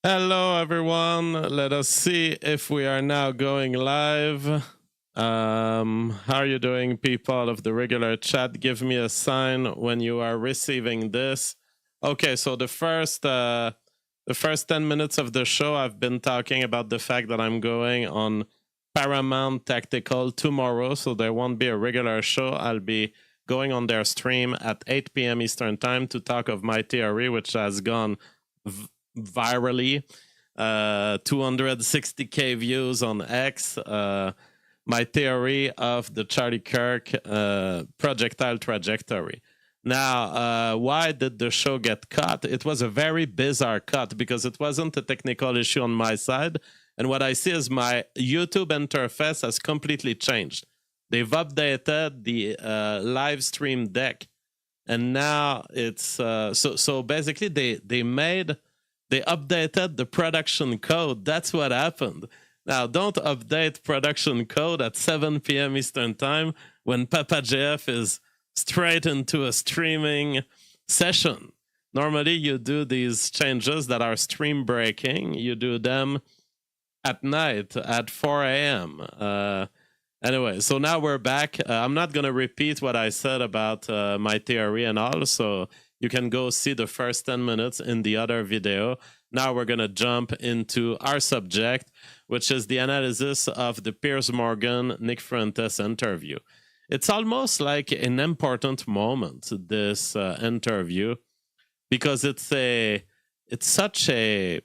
Hello, everyone. Let us see if we are now going live. How are you doing, people of the regular chat? Give me a sign when you are receiving this. Okay, so the first 10 minutes of the show, I've been talking about the fact that I'm going on Paramount Tactical tomorrow, so there won't be a regular show. I'll be going on their stream at 8 p.m. Eastern Time to talk of my theory, which has gone virally, 260k views on X. My theory of the Charlie Kirk projectile trajectory. Now, why did the show get cut? It was a very bizarre cut because it wasn't a technical issue on my side. And what I see is my YouTube interface has completely changed. They've updated the live stream deck. And now it's so basically they updated the production code. That's what happened. Now, don't update production code at 7 p.m. Eastern Time when Papa JF is straight into a streaming session. Normally, you do these changes that are stream breaking. You do them at night at 4 a.m. Anyway, so now we're back. I'm not going to repeat what I said about my theory and all, so you can go see the first 10 minutes in the other video. Now we're going to jump into our subject, which is the analysis of the Piers Morgan Nick Fuentes interview. It's almost like an important moment, this interview, because it's such a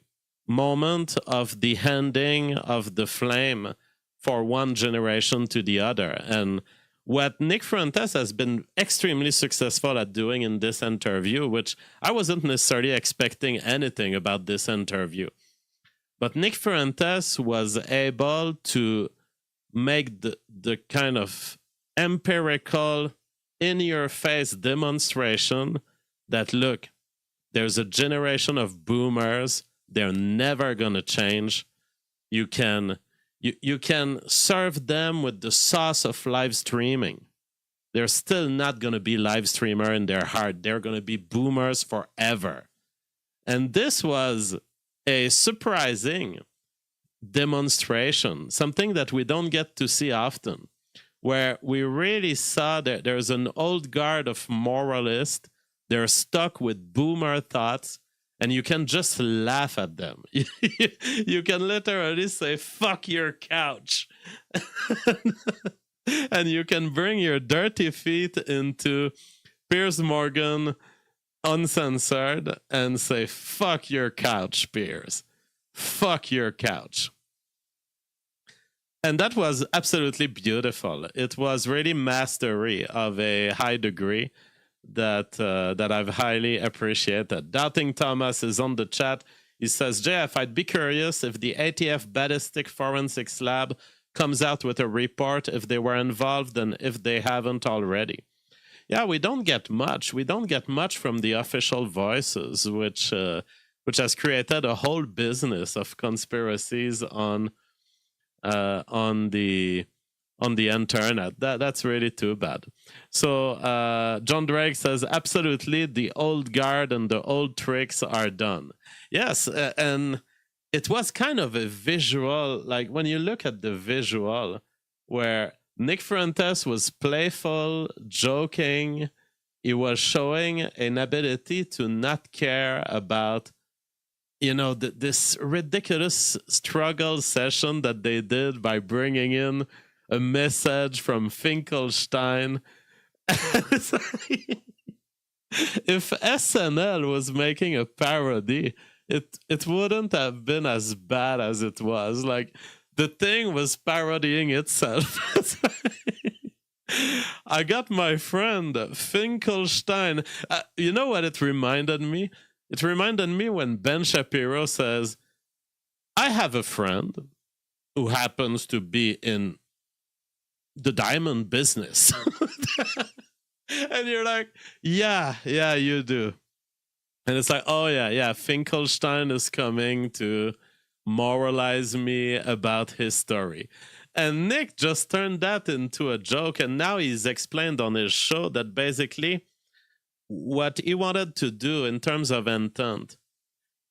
moment of the handing of the flame for one generation to the other. And what Nick Fuentes has been extremely successful at doing in this interview, which I wasn't necessarily expecting anything about this interview, but Nick Fuentes was able to make the kind of empirical, in-your-face demonstration that, look, there's a generation of boomers. They're never going to change. You can serve them with the sauce of live streaming. They're still not going to be live streamer in their heart. They're going to be boomers forever. And this was a surprising demonstration, something that we don't get to see often, where we really saw that there's an old guard of moralists. They're stuck with boomer thoughts, and you can just laugh at them. You can literally say, fuck your couch. And you can bring your dirty feet into Piers Morgan uncensored and say, fuck your couch, Piers. Fuck your couch. And that was absolutely beautiful. It was really mastery of a high degree that I've highly appreciated. Doubting Thomas is on the chat. He says, JF, I'd be curious if the ATF Ballistic Forensics Lab comes out with a report if they were involved and if they haven't already. Yeah, we don't get much. We don't get much from the official voices, which has created a whole business of conspiracies on the internet. That's really too bad. So John Drake says, absolutely, the old guard and the old tricks are done. Yes, and it was kind of a visual, like when you look at the visual where Nick Fuentes was playful, joking, he was showing an ability to not care about this ridiculous struggle session that they did by bringing in a message from Finkelstein. If SNL was making a parody, it wouldn't have been as bad as it was. Like, the thing was parodying itself. I got my friend Finkelstein. You know what it reminded me? It reminded me when Ben Shapiro says, I have a friend who happens to be in the diamond business. And you're like, yeah, you do. And it's like, oh, yeah, Finkelstein is coming to moralize me about his story. And Nick just turned that into a joke, and now he's explained on his show that basically what he wanted to do in terms of intent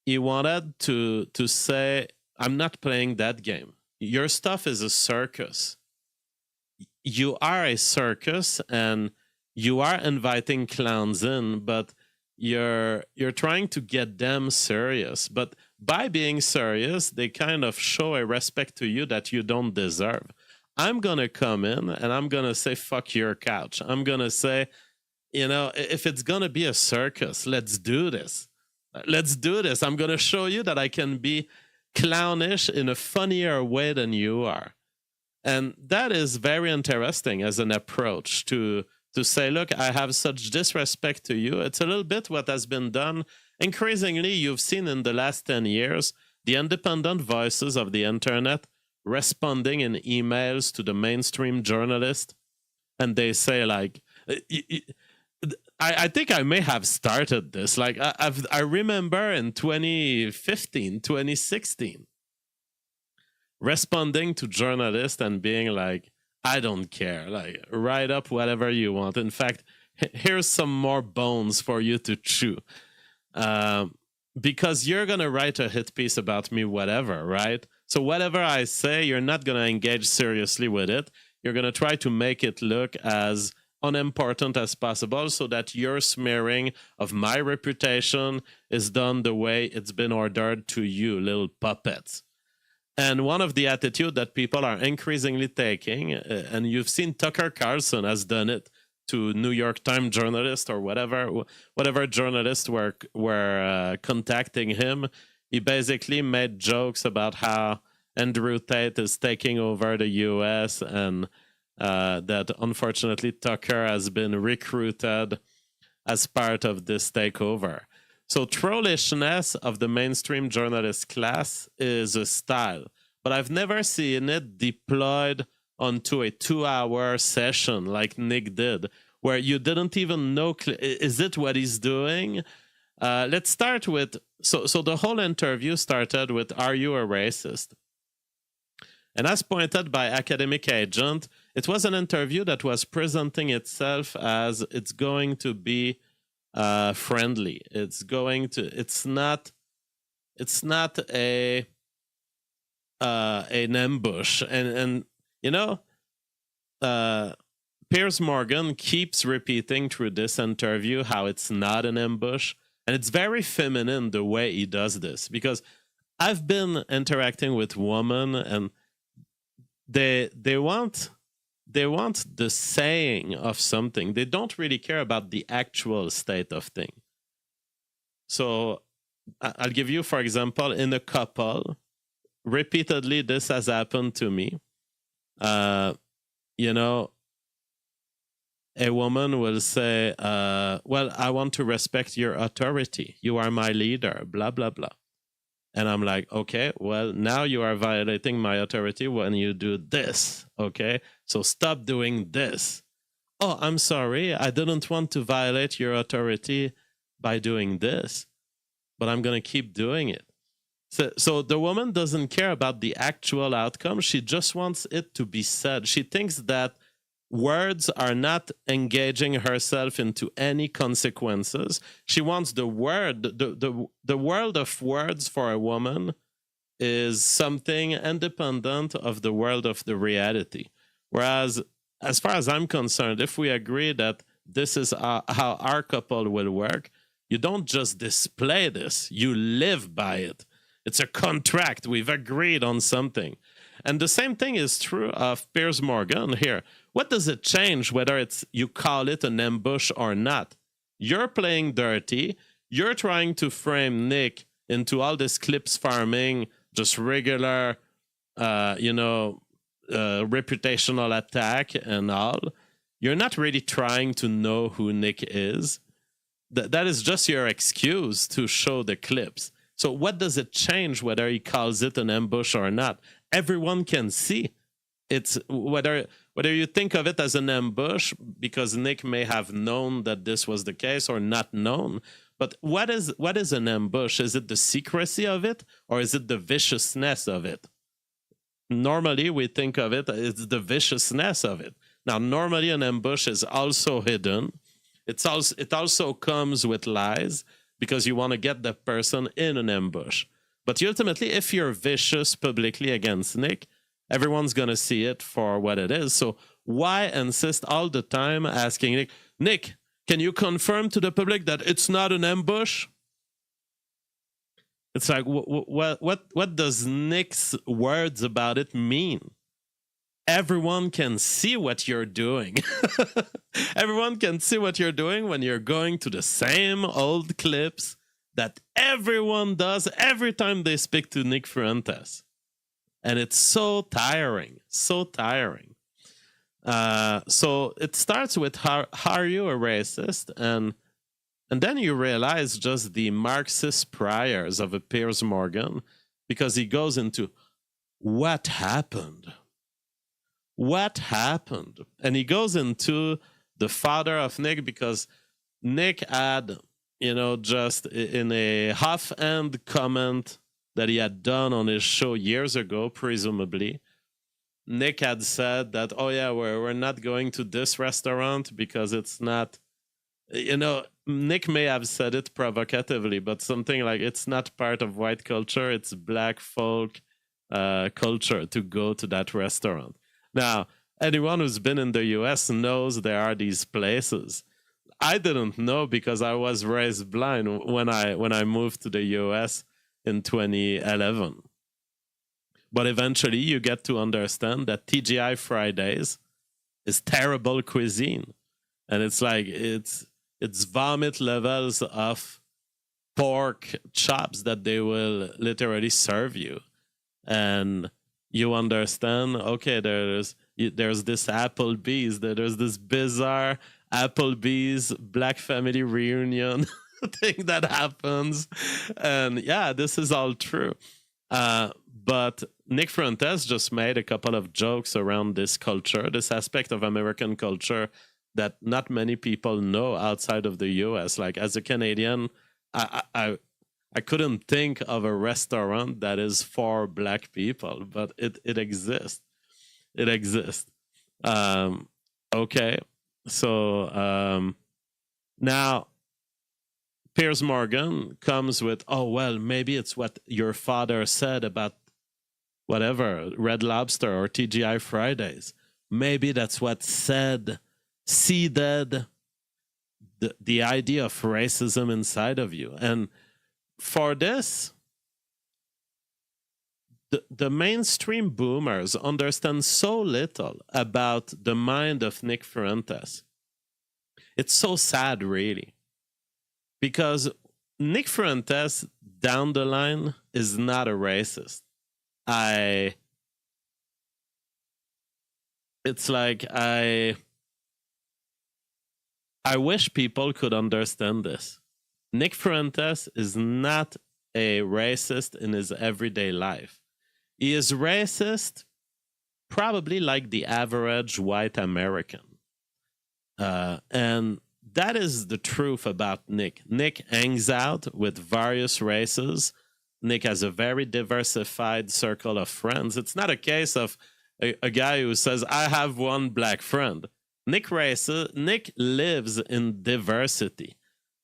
he wanted to say, I'm not playing that game. Your stuff is a circus. You are a circus, and you are inviting clowns in, but you're trying to get them serious. But by being serious, they kind of show a respect to you that you don't deserve. I'm going to come in and I'm going to say, fuck your couch. I'm going to say, if it's going to be a circus, let's do this. Let's do this. I'm going to show you that I can be clownish in a funnier way than you are. And that is very interesting as an approach to say, look, I have such disrespect to you. It's a little bit what has been done. Increasingly, you've seen in the last 10 years, the independent voices of the internet responding in emails to the mainstream journalist. And they say, like, I think I may have started this. Like, I remember in 2015, 2016, responding to journalists and being like, I don't care. Like, write up whatever you want. In fact, here's some more bones for you to chew. Because you're going to write a hit piece about me, whatever, right? So whatever I say, you're not going to engage seriously with it. You're going to try to make it look as unimportant as possible so that your smearing of my reputation is done the way it's been ordered to you, little puppets. And one of the attitude that people are increasingly taking, and you've seen Tucker Carlson has done it to New York Times journalists or whatever journalists were contacting him. He basically made jokes about how Andrew Tate is taking over the U.S. and that unfortunately Tucker has been recruited as part of this takeover. So trollishness of the mainstream journalist class is a style, but I've never seen it deployed onto a 2-hour session like Nick did, where you didn't even know, is it what he's doing? Let's start with, so the whole interview started with, are you a racist? And as pointed by Academic Agent, it was an interview that was presenting itself as it's going to be friendly. It's not an ambush. And Piers Morgan keeps repeating through this interview how it's not an ambush. And it's very feminine the way he does this, because I've been interacting with women and they want the saying of something. They don't really care about the actual state of thing. So I'll give you, for example, in a couple, repeatedly this has happened to me. A woman will say, well, I want to respect your authority. You are my leader, blah, blah, blah. And I'm like, okay, well, now you are violating my authority when you do this, okay? So stop doing this. Oh, I'm sorry, I didn't want to violate your authority by doing this, but I'm going to keep doing it. So the woman doesn't care about the actual outcome. She just wants it to be said. She thinks that words are not engaging herself into any consequences. She wants the word, the world of words for a woman is something independent of the world of the reality. Whereas, as far as I'm concerned, if we agree that this is how our couple will work, you don't just display this, you live by it. It's a contract. We've agreed on something. And the same thing is true of Piers Morgan here. What does it change whether you call it an ambush or not? You're playing dirty. You're trying to frame Nick into all this clips farming, just regular, reputational attack and all. You're not really trying to know who Nick is. That is just your excuse to show the clips. So what does it change whether he calls it an ambush or not? Everyone can see. It's whether you think of it as an ambush because Nick may have known that this was the case or not known. But what is an ambush? Is it the secrecy of it or is it the viciousness of it? Normally, we think of it as the viciousness of it. Now, normally an ambush is also hidden. It also comes with lies. because you want to get that person in an ambush. But ultimately, if you're vicious publicly against Nick, everyone's going to see it for what it is. So why insist all the time asking Nick, can you confirm to the public that it's not an ambush? It's like, what does Nick's words about it mean? Everyone can see what you're doing. Everyone can see what you're doing when you're going to the same old clips that everyone does every time they speak to Nick Fuentes. And it's so tiring, so tiring. So it starts with how are you a racist? And then you realize just the Marxist priors of a Piers Morgan, because he goes into what happened. What happened? And he goes into the father of Nick, because Nick had, just in a half-end comment that he had done on his show years ago, presumably, Nick had said that, oh yeah, we're not going to this restaurant because it's not, Nick may have said it provocatively, but something like, it's not part of white culture, it's black folk culture to go to that restaurant. Now, anyone who's been in the US knows there are these places. I didn't know because I was raised blind when I moved to the US in 2011. But eventually you get to understand that TGI Fridays is terrible cuisine. And it's like, it's vomit levels of pork chops that they will literally serve you. And you understand, okay, there's this Applebee's, there's this bizarre Applebee's Black family reunion thing that happens. And yeah, this is all true. But Nick Fuentes just made a couple of jokes around this culture, this aspect of American culture that not many people know outside of the US. Like, as a Canadian, I couldn't think of a restaurant that is for Black people, but it exists. It exists. Okay. So now Piers Morgan comes with, oh, well, maybe it's what your father said about whatever, Red Lobster or TGI Fridays. Maybe that's what seeded the idea of racism inside of you. And for this, the mainstream boomers understand so little about the mind of Nick Fuentes. It's so sad, really. Because Nick Fuentes, down the line, is not a racist. It's like I wish people could understand this. Nick Fuentes is not a racist in his everyday life. He is racist probably like the average white American. And that is the truth about Nick. Nick hangs out with various races. Nick has a very diversified circle of friends. It's not a case of a guy who says, I have one Black friend. Nick lives in diversity.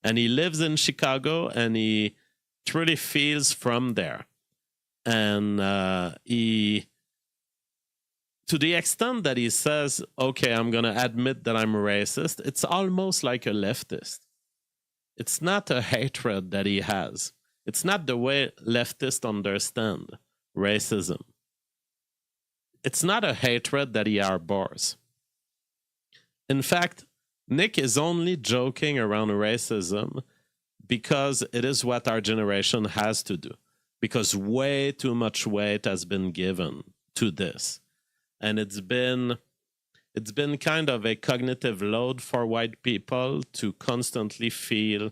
And he lives in Chicago, and he truly feels from there. And he, to the extent that he says, okay, I'm going to admit that I'm a racist, it's almost like a leftist. It's not a hatred that he has. It's not the way leftists understand racism. It's not a hatred that he harbors. In fact, Nick is only joking around racism because it is what our generation has to do. Because way too much weight has been given to this. And it's been kind of a cognitive load for white people to constantly feel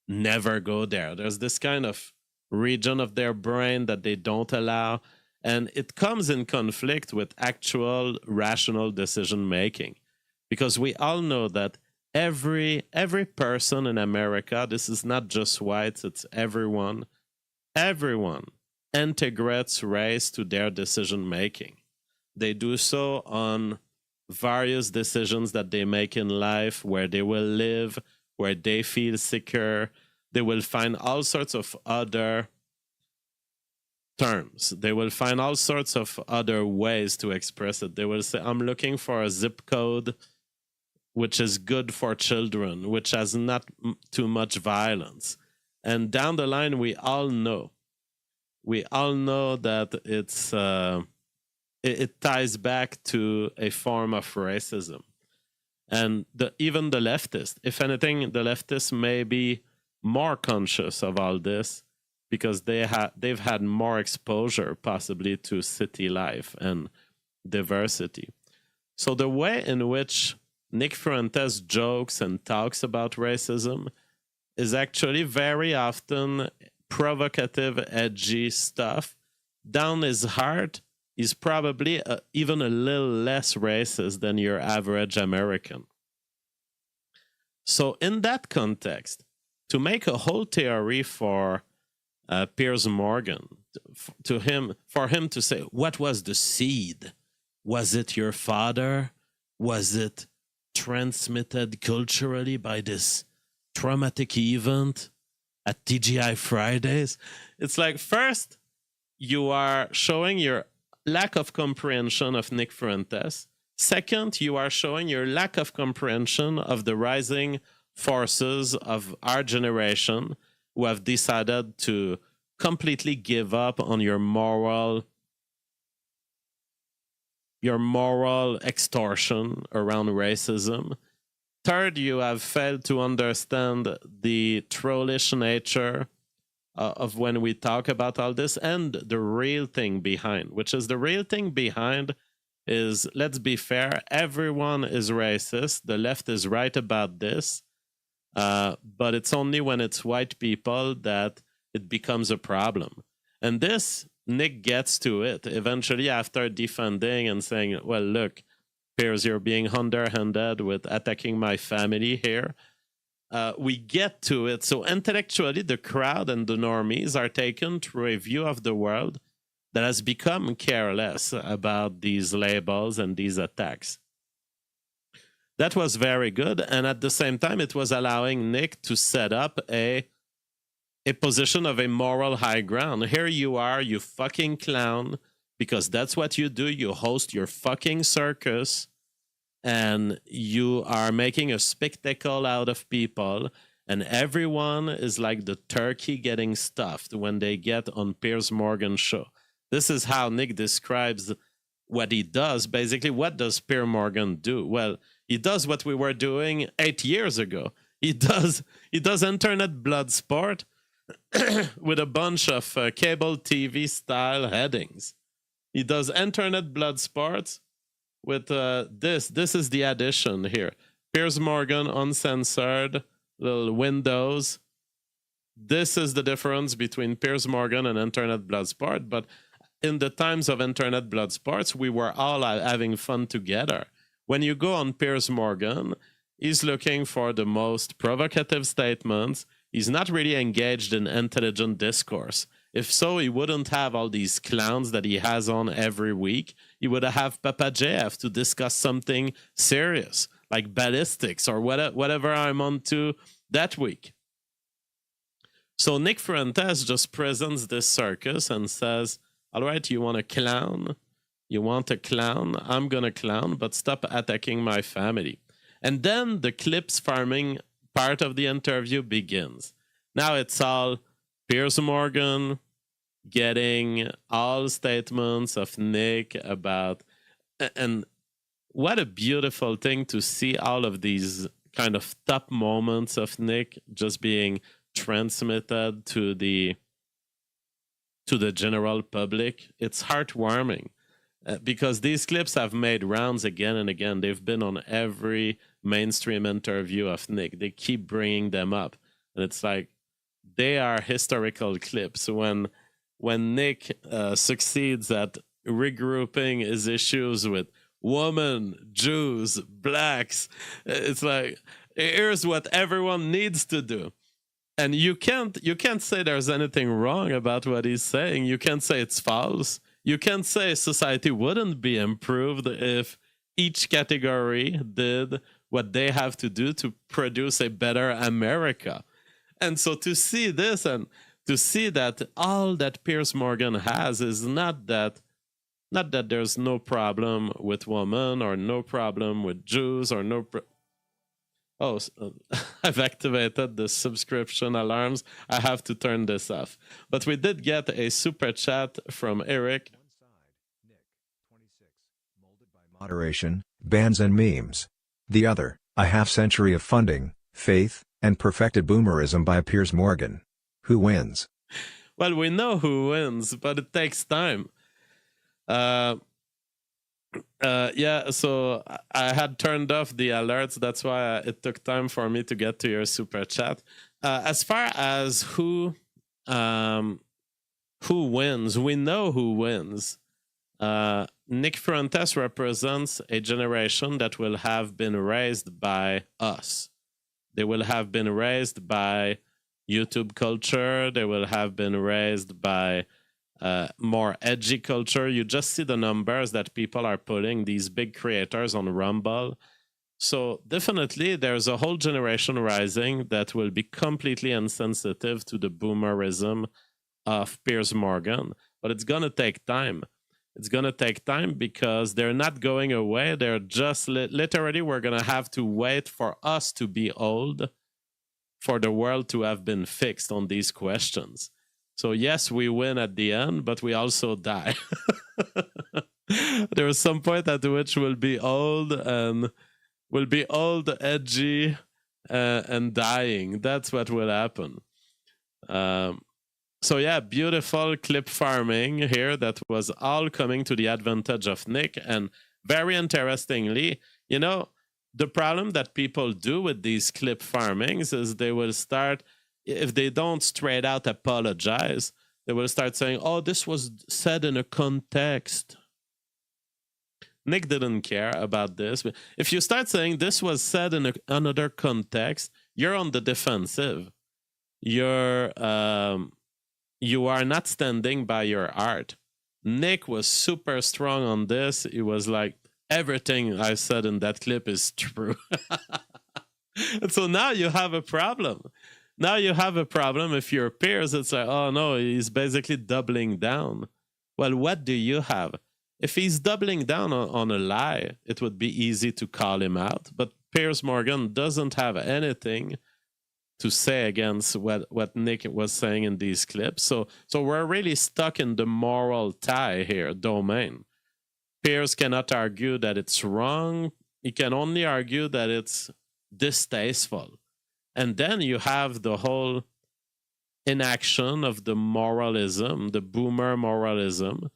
never go there. There's this kind of region of their brain that they don't allow. And it comes in conflict with actual rational decision making. Because we all know that every person in America, this is not just whites, it's everyone integrates race to their decision making. They do so on various decisions that they make in life, where they will live, where they feel secure. they will find all sorts of other terms. They will find all sorts of other ways to express it. They will say, I'm looking for a zip code which is good for children, which has not too much violence. And down the line, we all know that it ties back to a form of racism. And even the leftists, if anything, the leftists may be more conscious of all this because they've had more exposure possibly to city life and diversity. So the way in which Nick Fuentes jokes and talks about racism is actually very often provocative, edgy stuff. Down his heart, he's probably even a little less racist than your average American. So in that context, to make a whole theory for Piers Morgan, for him to say, what was the seed? Was it your father? Was it transmitted culturally by this traumatic event at TGI Fridays? It's like, first, you are showing your lack of comprehension of Nick Fuentes. Second, you are showing your lack of comprehension of the rising forces of our generation who have decided to completely give up on your moral extortion around racism. Third, you have failed to understand the trollish nature of when we talk about all this and the real thing behind, which is the real thing behind is, let's be fair, everyone is racist. The left is right about this. But it's only when it's white people that it becomes a problem. And this, Nick gets to it eventually after defending and saying, well, look, Piers, you're being underhanded with attacking my family here. We get to it. So intellectually, the crowd and the normies are taken through a view of the world that has become careless about these labels and these attacks. That was very good. And at the same time, it was allowing Nick to set up a position of a moral high ground. Here you are, you fucking clown, because that's what you do. You host your fucking circus and you are making a spectacle out of people. And everyone is like the turkey getting stuffed when they get on Piers Morgan's show. This is how Nick describes what he does. Basically, what does Piers Morgan do? Well, he does what we were doing 8 years ago. He does internet blood sport with a bunch of cable TV style headings. He does internet blood sports with this. This is the addition here. Piers Morgan uncensored, little windows. This is the difference between Piers Morgan and internet blood sport. But in the times of internet blood sports, we were all having fun together. When you go on Piers Morgan, he's looking for the most provocative statements. He's not really engaged in intelligent discourse. If so, he wouldn't have all these clowns that he has on every week. He would have Papa JF to discuss something serious, like ballistics or whatever I'm on to that week. So Nick Fuentes just presents this circus and says, all right, you want a clown? You want a clown? I'm going to clown, but stop attacking my family. And then the clips farming part of the interview begins. Now it's all Piers Morgan getting all statements of Nick about, and what a beautiful thing to see all of these kind of top moments of Nick just being transmitted to the general public. It's heartwarming because these clips have made rounds again and again. They've been on every mainstream interview of Nick. They keep bringing them up, and it's like they are historical clips. When Nick succeeds at regrouping his issues with women, Jews, blacks, it's like, here's what everyone needs to do. And you can't say there's anything wrong about what he's saying. You can't say it's false. You can't say society wouldn't be improved if each category did what they have to do to produce a better America. And so to see this and to see that all that Piers Morgan has is not that there's no problem with women or no problem with Jews or I've activated the subscription alarms. I have to turn this off. But we did get a super chat from Eric. One side, Nick, 26, molded by moderation, bans and memes. The other, a half-century of funding, faith, and perfected boomerism by Piers Morgan. Who wins? Well, we know who wins, but it takes time. Yeah, so I had turned off the alerts. That's why it took time for me to get to your super chat. As far as who wins, we know who wins. Nick Fuentes represents a generation that will have been raised by us. They will have been raised by YouTube culture. They will have been raised by more edgy culture. You just see the numbers that people are putting, these big creators on Rumble. So definitely there's a whole generation rising that will be completely insensitive to the boomerism of Piers Morgan. But it's going to take time. It's going to take time because they're not going away. They're just literally, we're going to have to wait for us to be old for the world to have been fixed on these questions. So yes, we win at the end, but we also die. There is some point at which we'll be old, edgy, and dying. That's what will happen. So yeah, beautiful clip farming here that was all coming to the advantage of Nick. And very interestingly, you know, the problem that people do with these clip farmings is they will start, if they don't straight out apologize, they will start saying, oh, this was said in a context. Nick didn't care about this. But if you start saying this was said in another context, you're on the defensive. You are not standing by your art. Nick was super strong on this. He was like, everything I said in that clip is true. And so now you have a problem. Now you have a problem. If you're Piers, it's like, oh no, he's basically doubling down. Well, what do you have? If he's doubling down on a lie, it would be easy to call him out. But Piers Morgan doesn't have anything to say against what Nick was saying in these clips. So we're really stuck in the moral tie here, domain. Piers cannot argue that it's wrong. He can only argue that it's distasteful. And then you have the whole inaction of the moralism, the boomer moralism,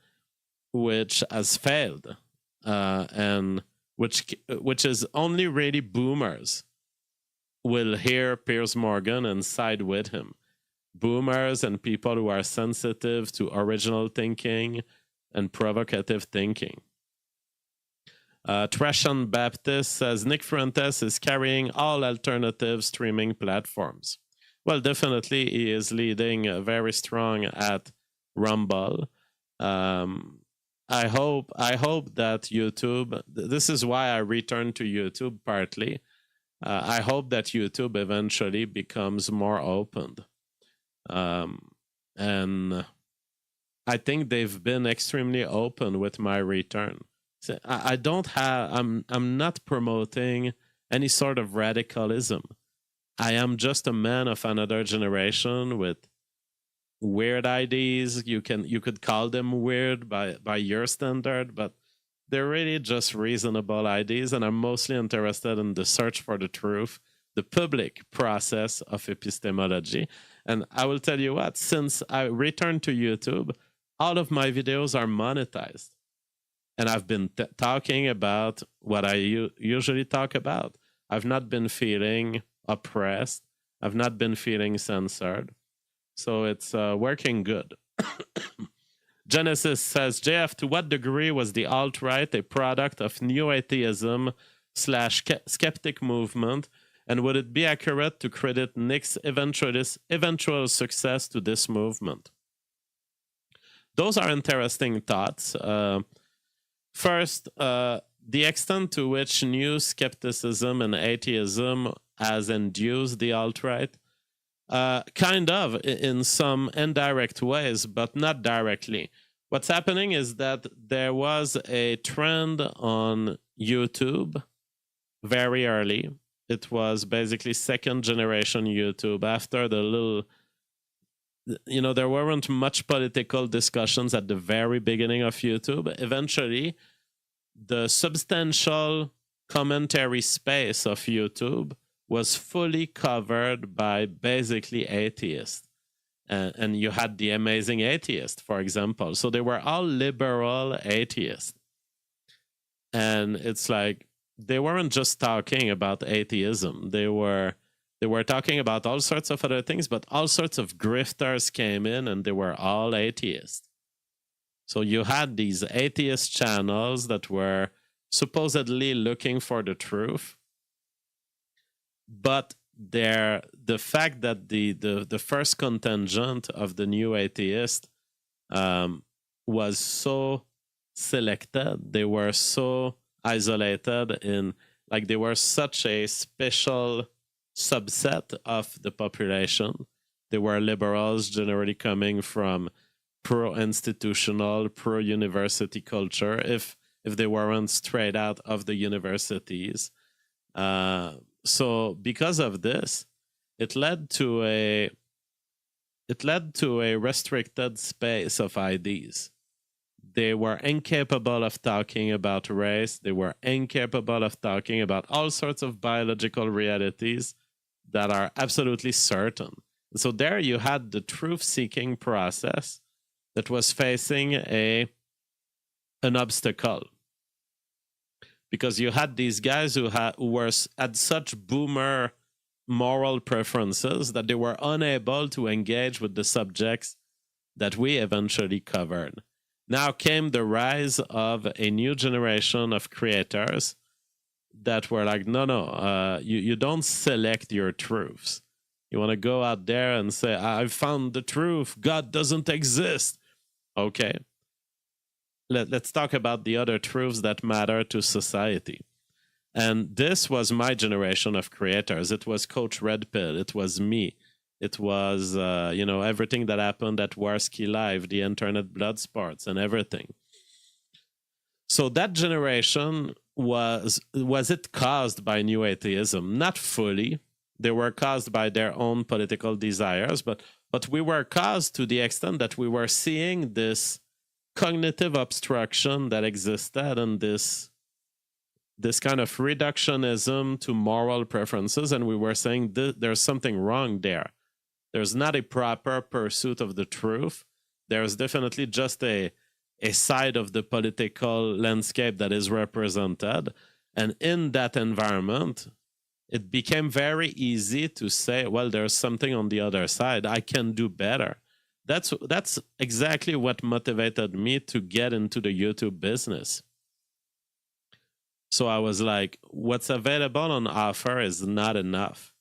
which has failed, and which is only really boomers will hear Piers Morgan and side with him. Boomers and people who are sensitive to original thinking and provocative thinking. Trashan Baptist says Nick Fuentes is carrying all alternative streaming platforms. Well, definitely he is leading very strong at Rumble. I hope that YouTube, this is why I returned to YouTube partly. I hope that YouTube eventually becomes more open. And I think they've been extremely open with my return. So I don't have, I'm not promoting any sort of radicalism. I am just a man of another generation with weird ideas. You could call them weird by your standard, but they're really just reasonable ideas, and I'm mostly interested in the search for the truth, the public process of epistemology. And I will tell you what, since I returned to YouTube, all of my videos are monetized. And I've been talking about what I usually talk about. I've not been feeling oppressed. I've not been feeling censored. So it's working good. Genesis says, JF, to what degree was the alt-right a product of new atheism / skeptic movement? And would it be accurate to credit Nick's eventual success to this movement? Those are interesting thoughts. First, the extent to which new skepticism and atheism has induced the alt-right. Kind of in some indirect ways, but not directly. What's happening is that there was a trend on YouTube very early. It was basically second generation YouTube after the little, there weren't much political discussions at the very beginning of YouTube. Eventually, the substantial commentary space of YouTube was fully covered by basically atheists. And you had the Amazing Atheist, for example. So they were all liberal atheists. And it's like, they weren't just talking about atheism. They were talking about all sorts of other things, but all sorts of grifters came in and they were all atheists. So you had these atheist channels that were supposedly looking for the truth. But the fact that the first contingent of the new atheist was so selected, they were so isolated in, like, they were such a special subset of the population. They were liberals, generally coming from pro-institutional, pro-university culture, if they weren't straight out of the universities. So because of this, it led to a restricted space of ideas. They were incapable of talking about race. They were incapable of talking about all sorts of biological realities that are absolutely certain. So there you had the truth-seeking process that was facing an obstacle. Because you had these guys who had such boomer moral preferences that they were unable to engage with the subjects that we eventually covered. Now came the rise of a new generation of creators that were like, no, you don't select your truths. You want to go out there and say, I've found the truth. God doesn't exist. Okay. Let's talk about the other truths that matter to society. And this was my generation of creators. It was Coach Red Pill. It was me. It was, everything that happened at Warski Live, the internet blood sports and everything. So that generation was it caused by new atheism? Not fully. They were caused by their own political desires, but we were caused to the extent that we were seeing this cognitive obstruction that existed and this kind of reductionism to moral preferences, and we were saying there's something wrong there. There's not a proper pursuit of the truth. There's definitely just a side of the political landscape that is represented. And in that environment, it became very easy to say, well, there's something on the other side. I can do better. That's exactly what motivated me to get into the YouTube business. So I was like, what's available on offer is not enough.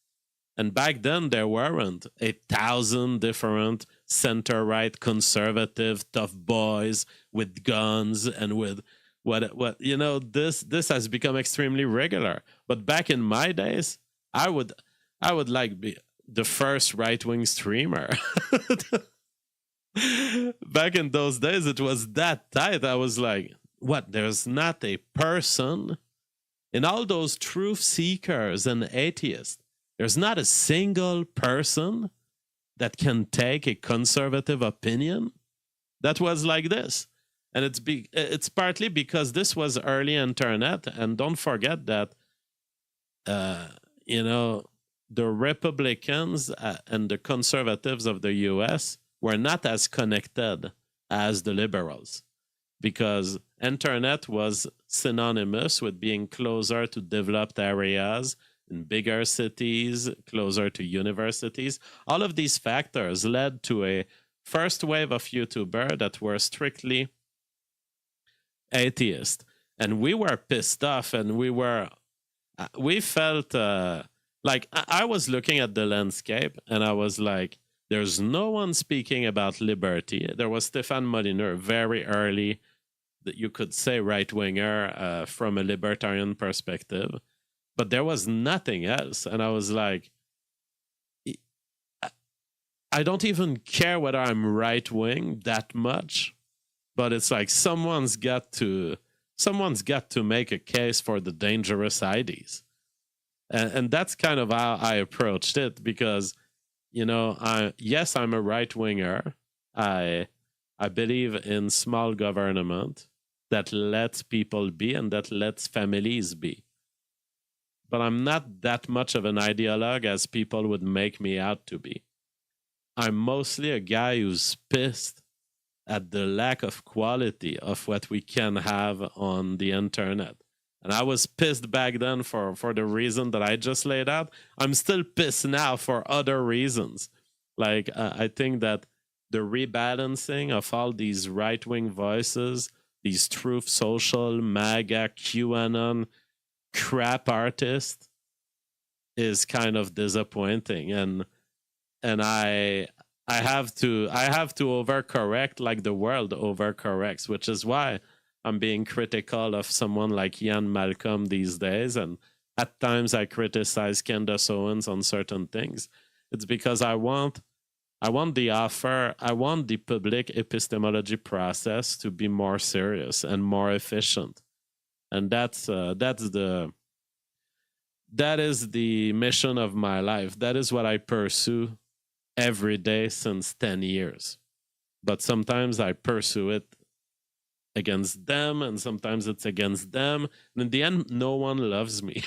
And back then, there weren't 1,000 different center-right conservative tough boys with guns and with this has become extremely regular. But back in my days, I would like be the first right-wing streamer. Back in those days, it was that tight. I was like, what? There's not a person in all those truth seekers and atheists. There's not a single person that can take a conservative opinion that was like this. And it's partly because this was early internet. And don't forget that, the Republicans and the conservatives of the U.S. were not as connected as the liberals, because internet was synonymous with being closer to developed areas, in bigger cities, closer to universities. All of these factors led to a first wave of YouTubers that were strictly atheist. And we were pissed off, and we felt like I was looking at the landscape and I was like, there's no one speaking about liberty. There was Stéphane Molyneux, very early, that you could say right-winger from a libertarian perspective. But there was nothing else. And I was like, I don't even care whether I'm right wing that much, but it's like someone's got to make a case for the dangerous ideas. And that's kind of how I approached it, because, you know, I'm a right winger. I believe in small government that lets people be and that lets families be. But I'm not that much of an ideologue as people would make me out to be. I'm mostly a guy who's pissed at the lack of quality of what we can have on the internet. And I was pissed back then for the reason that I just laid out. I'm still pissed now for other reasons. Like, I think that the rebalancing of all these right-wing voices, these Truth Social, MAGA, QAnon crap artists, is kind of disappointing. And I have to overcorrect like the world overcorrects, which is why I'm being critical of someone like Ian Malcolm these days, and at times I criticize Candace Owens on certain things. It's because I want the public epistemology process to be more serious and more efficient, and that is the mission of my life. That is what I pursue every day since 10 years. But sometimes I pursue it against them, and sometimes it's against them. And in the end, no one loves me.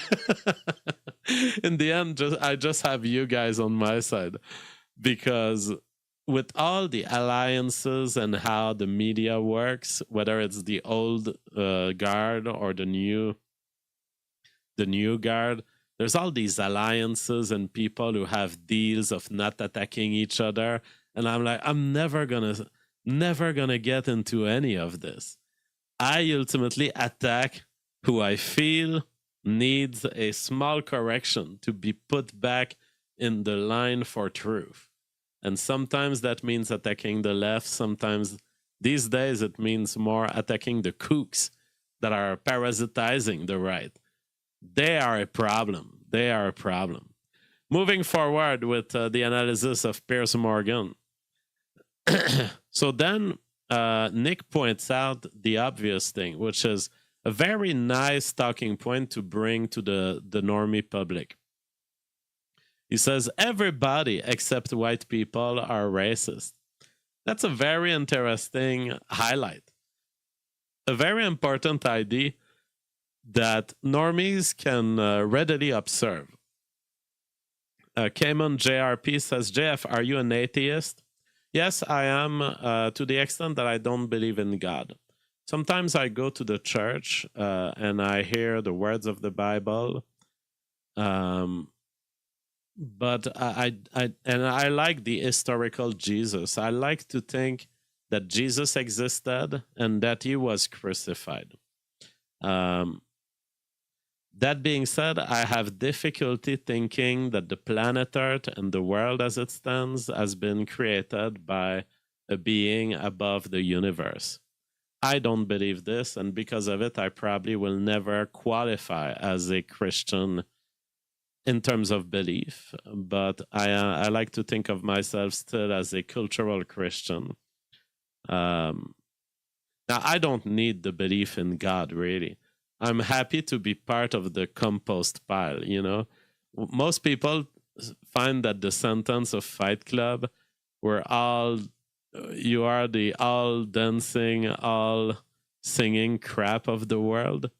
In the end, I just have you guys on my side. Because with all the alliances and how the media works, whether it's the old guard or the new guard, there's all these alliances and people who have deals of not attacking each other. And I'm like, I'm never gonna get into any of this. I ultimately attack who I feel needs a small correction to be put back in the line for truth. And sometimes that means attacking the left. Sometimes these days it means more attacking the kooks that are parasitizing the right. They are a problem. Moving forward with the analysis of Piers Morgan. So then Nick points out the obvious thing, which is a very nice talking point to bring to the normie public. He says, everybody except white people are racist. That's a very interesting highlight. A very important idea that normies can readily observe. Cayman JRP says, JF, are you an atheist? Yes, I am, to the extent that I don't believe in God. Sometimes I go to the church and I hear the words of the Bible. But I like the historical Jesus. I like to think that Jesus existed and that he was crucified. That being said, I have difficulty thinking that the planet Earth and the world as it stands has been created by a being above the universe. I don't believe this, and because of it, I probably will never qualify as a Christian in terms of belief, but I like to think of myself still as a cultural Christian. Now, I don't need the belief in God, really. I'm happy to be part of the compost pile, you know? Most people find that the sentence of Fight Club, where you are the all dancing, all singing crap of the world,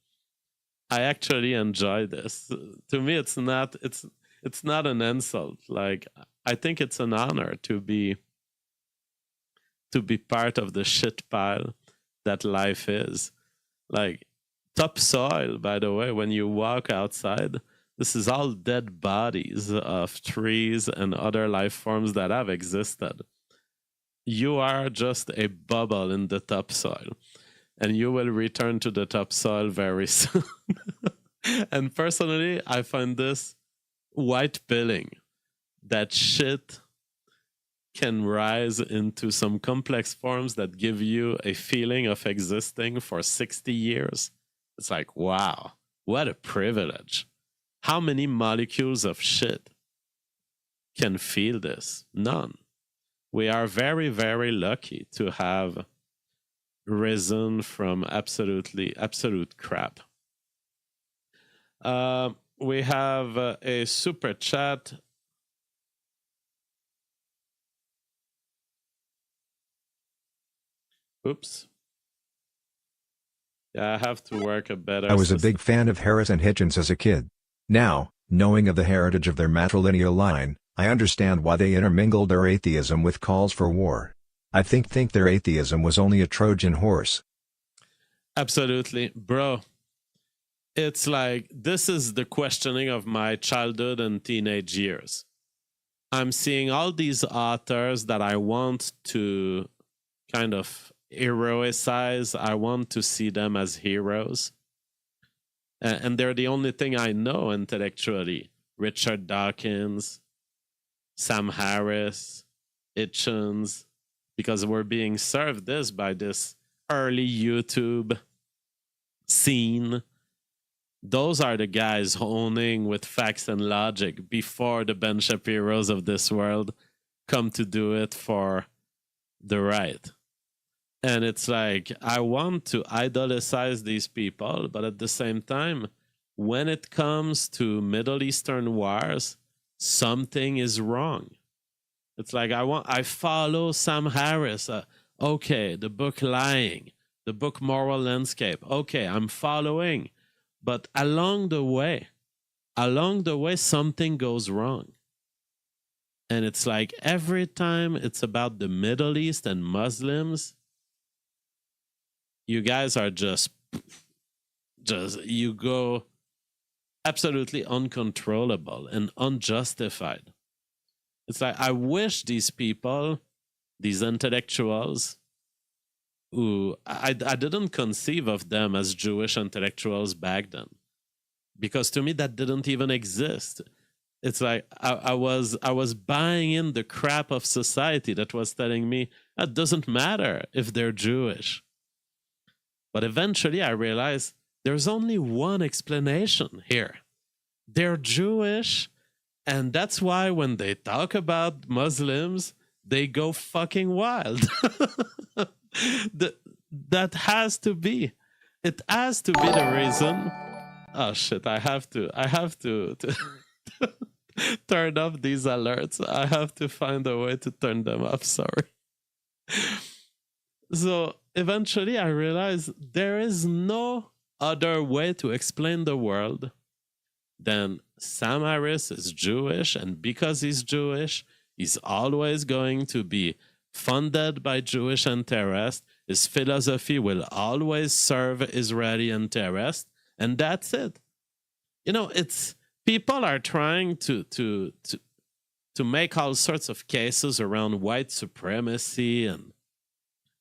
I actually enjoy this. To me, it's not an insult. Like, I think it's an honor to be part of the shit pile that life is. Like, topsoil, by the way, when you walk outside, this is all dead bodies of trees and other life forms that have existed. You are just a bubble in the topsoil, and you will return to the topsoil very soon. And personally, I find this white pilling. That shit can rise into some complex forms that give you a feeling of existing for 60 years. It's like, wow, what a privilege. How many molecules of shit can feel this? None. We are very, very lucky to have risen from absolute crap. We have a super chat. Oops. Yeah, I have to work a better I was system. a big fan of Harris and Hitchens as a kid. Now, knowing of the heritage of their matrilineal line, I understand why they intermingled their atheism with calls for war. I think their atheism was only a Trojan horse. Absolutely. Bro, it's like, this is the questioning of my childhood and teenage years. I'm seeing all these authors that I want to kind of heroicize. I want to see them as heroes. And they're the only thing I know intellectually. Richard Dawkins, Sam Harris, Hitchens, because we're being served this by this early YouTube scene. Those are the guys honing with facts and logic before the Ben Shapiros of this world come to do it for the right. And it's like, I want to idolize these people, but at the same time, when it comes to Middle Eastern wars, something is wrong. It's like, I follow Sam Harris. Okay, the book Lying, the book Moral Landscape. Okay, I'm following. But along the way, something goes wrong. And it's like, every time it's about the Middle East and Muslims, you guys are just you go absolutely uncontrollable and unjustified. It's like, I wish these people, these intellectuals, who I didn't conceive of them as Jewish intellectuals back then, because to me that didn't even exist. It's like I was buying in the crap of society that was telling me that doesn't matter if they're Jewish. But eventually I realized there's only one explanation here. They're Jewish, and that's why when they talk about Muslims, they go fucking wild. That has to be. It has to be the reason. Oh shit, I have to turn off these alerts. I have to find a way to turn them off, sorry. So eventually I realized there is no other way to explain the world than Sam Harris is Jewish, and because he's Jewish, he's always going to be funded by Jewish interests. His philosophy will always serve Israeli interests, and that's it. You know, it's people are trying to make all sorts of cases around white supremacy, and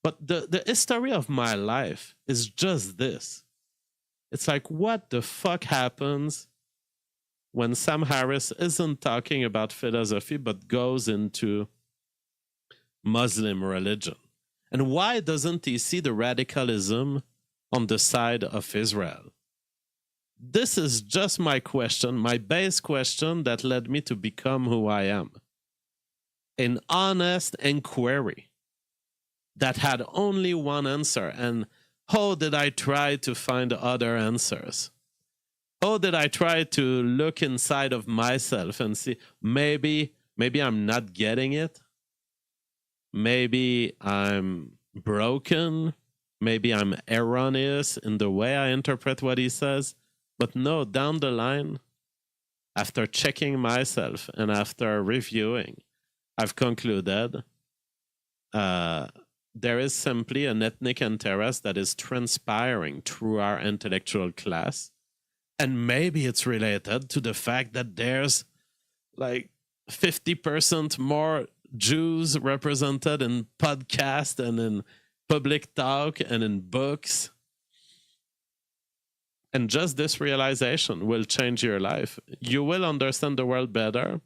but the history of my life is just this. It's like, what the fuck happens when Sam Harris isn't talking about philosophy but goes into Muslim religion? And why doesn't he see the radicalism on the side of Israel? This is just my question, my base question that led me to become who I am. An honest inquiry that had only one answer. And how did I try to find other answers? How did I try to look inside of myself and see, maybe I'm not getting it? Maybe I'm broken. Maybe I'm erroneous in the way I interpret what he says. But no, down the line, after checking myself and after reviewing, I've concluded there is simply an ethnic interest that is transpiring through our intellectual class. And maybe it's related to the fact that there's like 50% more Jews represented in podcast and in public talk and in books. And just this realization will change your life. You will understand the world better,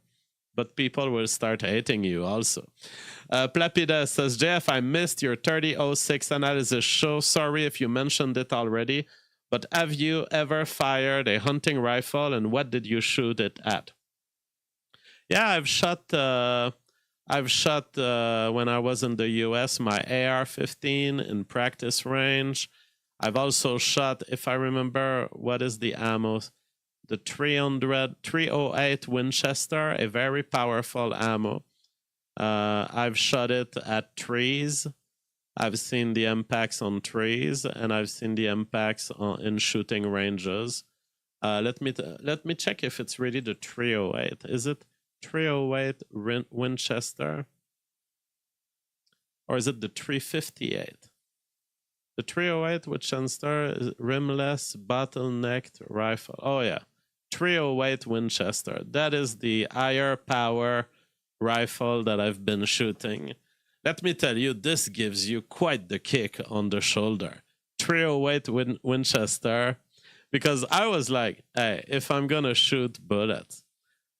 but people will start hating you also. Plapida says, JF, I missed your 3006 analysis show. Sorry if you mentioned it already, but have you ever fired a hunting rifle, and what did you shoot it at? Yeah, I've shot I've shot, when I was in the US, my AR-15 in practice range. I've also shot, if I remember, what is the ammo? The 308 Winchester, a very powerful ammo. I've shot it at trees. I've seen the impacts on trees, and I've seen the impacts in shooting ranges. Let me check if it's really the 308. Is it 308 Winchester? Or is it the 358? The 308 Winchester is rimless, bottlenecked rifle. Oh yeah, 308 Winchester. That is the higher power rifle that I've been shooting. Let me tell you, this gives you quite the kick on the shoulder. 308 Winchester, because I was like, hey, if I'm gonna shoot bullets,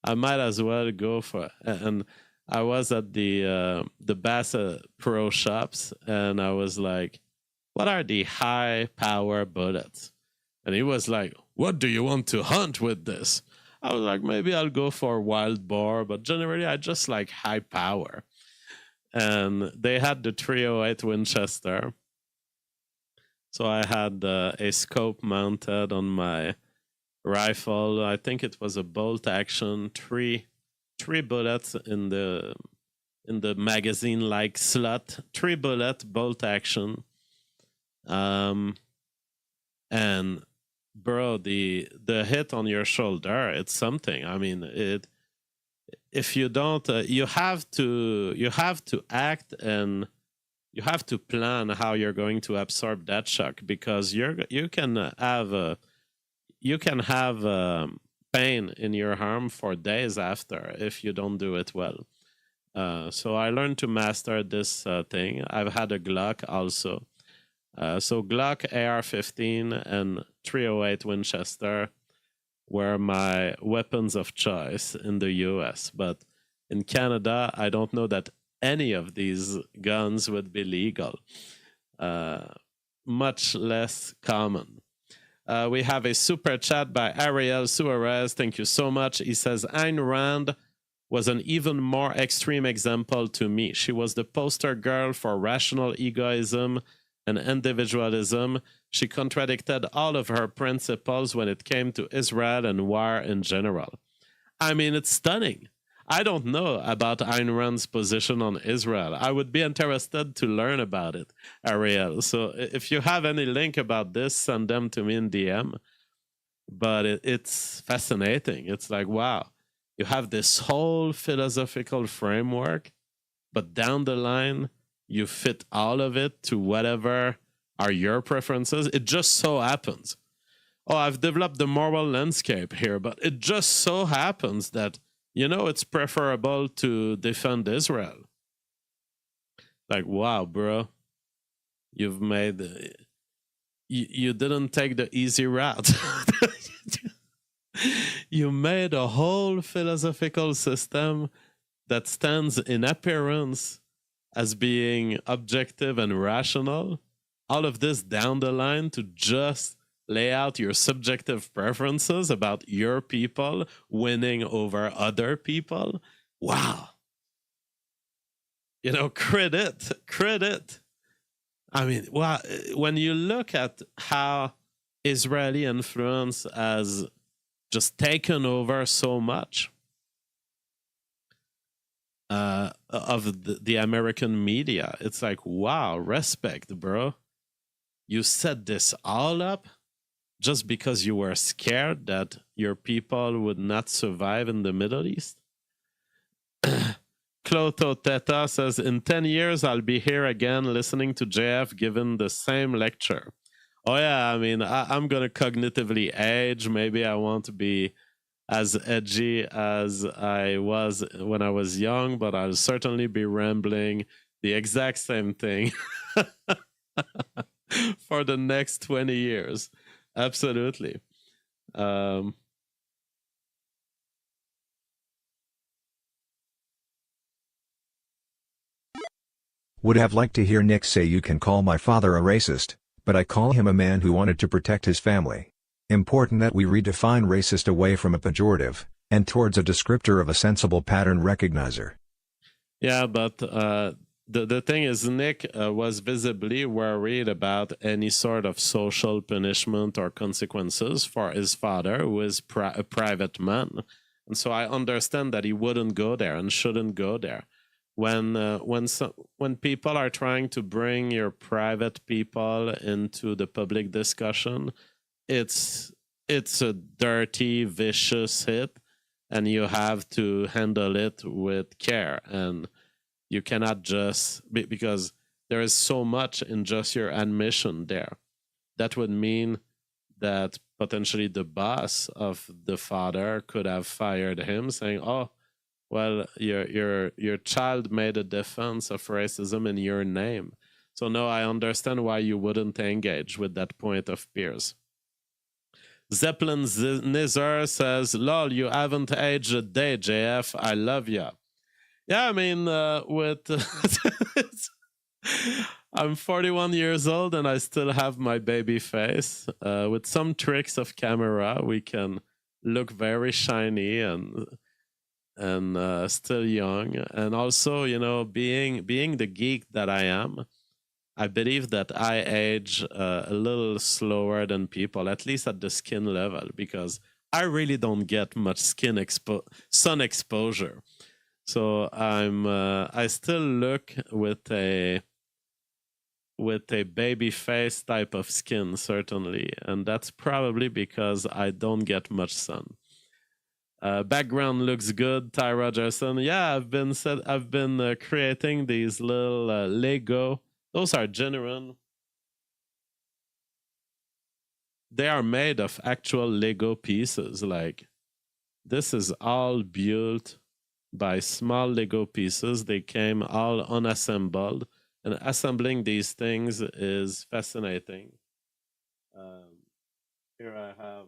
I might as well go for it. And I was at the Bassa Pro shops, and I was like, what are the high power bullets? And he was like, what do you want to hunt with this? I was like, maybe I'll go for wild boar, but generally I just like high power. And they had the 308 Winchester. So I had a scope mounted on my rifle. I think it was a bolt action, three bullets in the magazine like slot, 3 bullet bolt action. And bro, the hit on your shoulder, it's something. I mean, if you don't, you have to act, and you have to plan how you're going to absorb that shock, because you can have pain in your arm for days after if you don't do it well. So I learned to master this thing. I've had a Glock also. So Glock, AR-15, and 308 Winchester were my weapons of choice in the US. But in Canada, I don't know that any of these guns would be legal. Much less common. We have a super chat by Ariel Suarez. Thank you so much. He says, Ayn Rand was an even more extreme example to me. She was the poster girl for rational egoism and individualism. She contradicted all of her principles when it came to Israel and war in general. I mean, it's stunning. I don't know about Ayn Rand's position on Israel. I would be interested to learn about it, Ariel. So if you have any link about this, send them to me in DM. But it's fascinating. It's like, wow, you have this whole philosophical framework, but down the line, you fit all of it to whatever are your preferences. It just so happens. Oh, I've developed the moral landscape here, but it just so happens that, you know, it's preferable to defend Israel. Like, wow, bro. You've made... You didn't take the easy route. You made a whole philosophical system that stands in appearance as being objective and rational. All of this down the line to just lay out your subjective preferences about your people winning over other people. Wow. You know, credit. I mean, well, when you look at how Israeli influence has just taken over so much of the American media, it's like, wow, respect, bro. You set this all up just because you were scared that your people would not survive in the Middle East? Cloto Teta says, in 10 years, I'll be here again listening to JF giving the same lecture. Oh, yeah, I mean, I'm going to cognitively age. Maybe I won't be as edgy as I was when I was young, but I'll certainly be rambling the exact same thing for the next 20 years. Absolutely. Would have liked to hear Nick say you can call my father a racist, but I call him a man who wanted to protect his family. Important that we redefine racist away from a pejorative, and towards a descriptor of a sensible pattern recognizer. Yeah, but the thing is, Nick was visibly worried about any sort of social punishment or consequences for his father, who is a private man. And so I understand that he wouldn't go there and shouldn't go there. When people are trying to bring your private people into the public discussion, it's a dirty, vicious hit, and you have to handle it with care. And you cannot just because there is so much in just your admission there. That would mean that potentially the boss of the father could have fired him, saying, "Oh, well, your child made a defense of racism in your name." So no, I understand why you wouldn't engage with that point of Piers. Zeppelin Nizar says, "Lol, you haven't aged a day, JF. I love ya." Yeah, I mean, with I'm 41 years old and I still have my baby face. With some tricks of camera, we can look very shiny and still young. And also, you know, being the geek that I am, I believe that I age a little slower than people, at least at the skin level, because I really don't get much sun exposure. So I still look with a baby face type of skin, certainly, and that's probably because I don't get much sun. Background looks good, Ty Rogerson. Yeah, I've been creating these little Lego. Those are genuine. They are made of actual Lego pieces. Like, this is all built by small Lego pieces. They came all unassembled, and assembling these things is fascinating. Here I have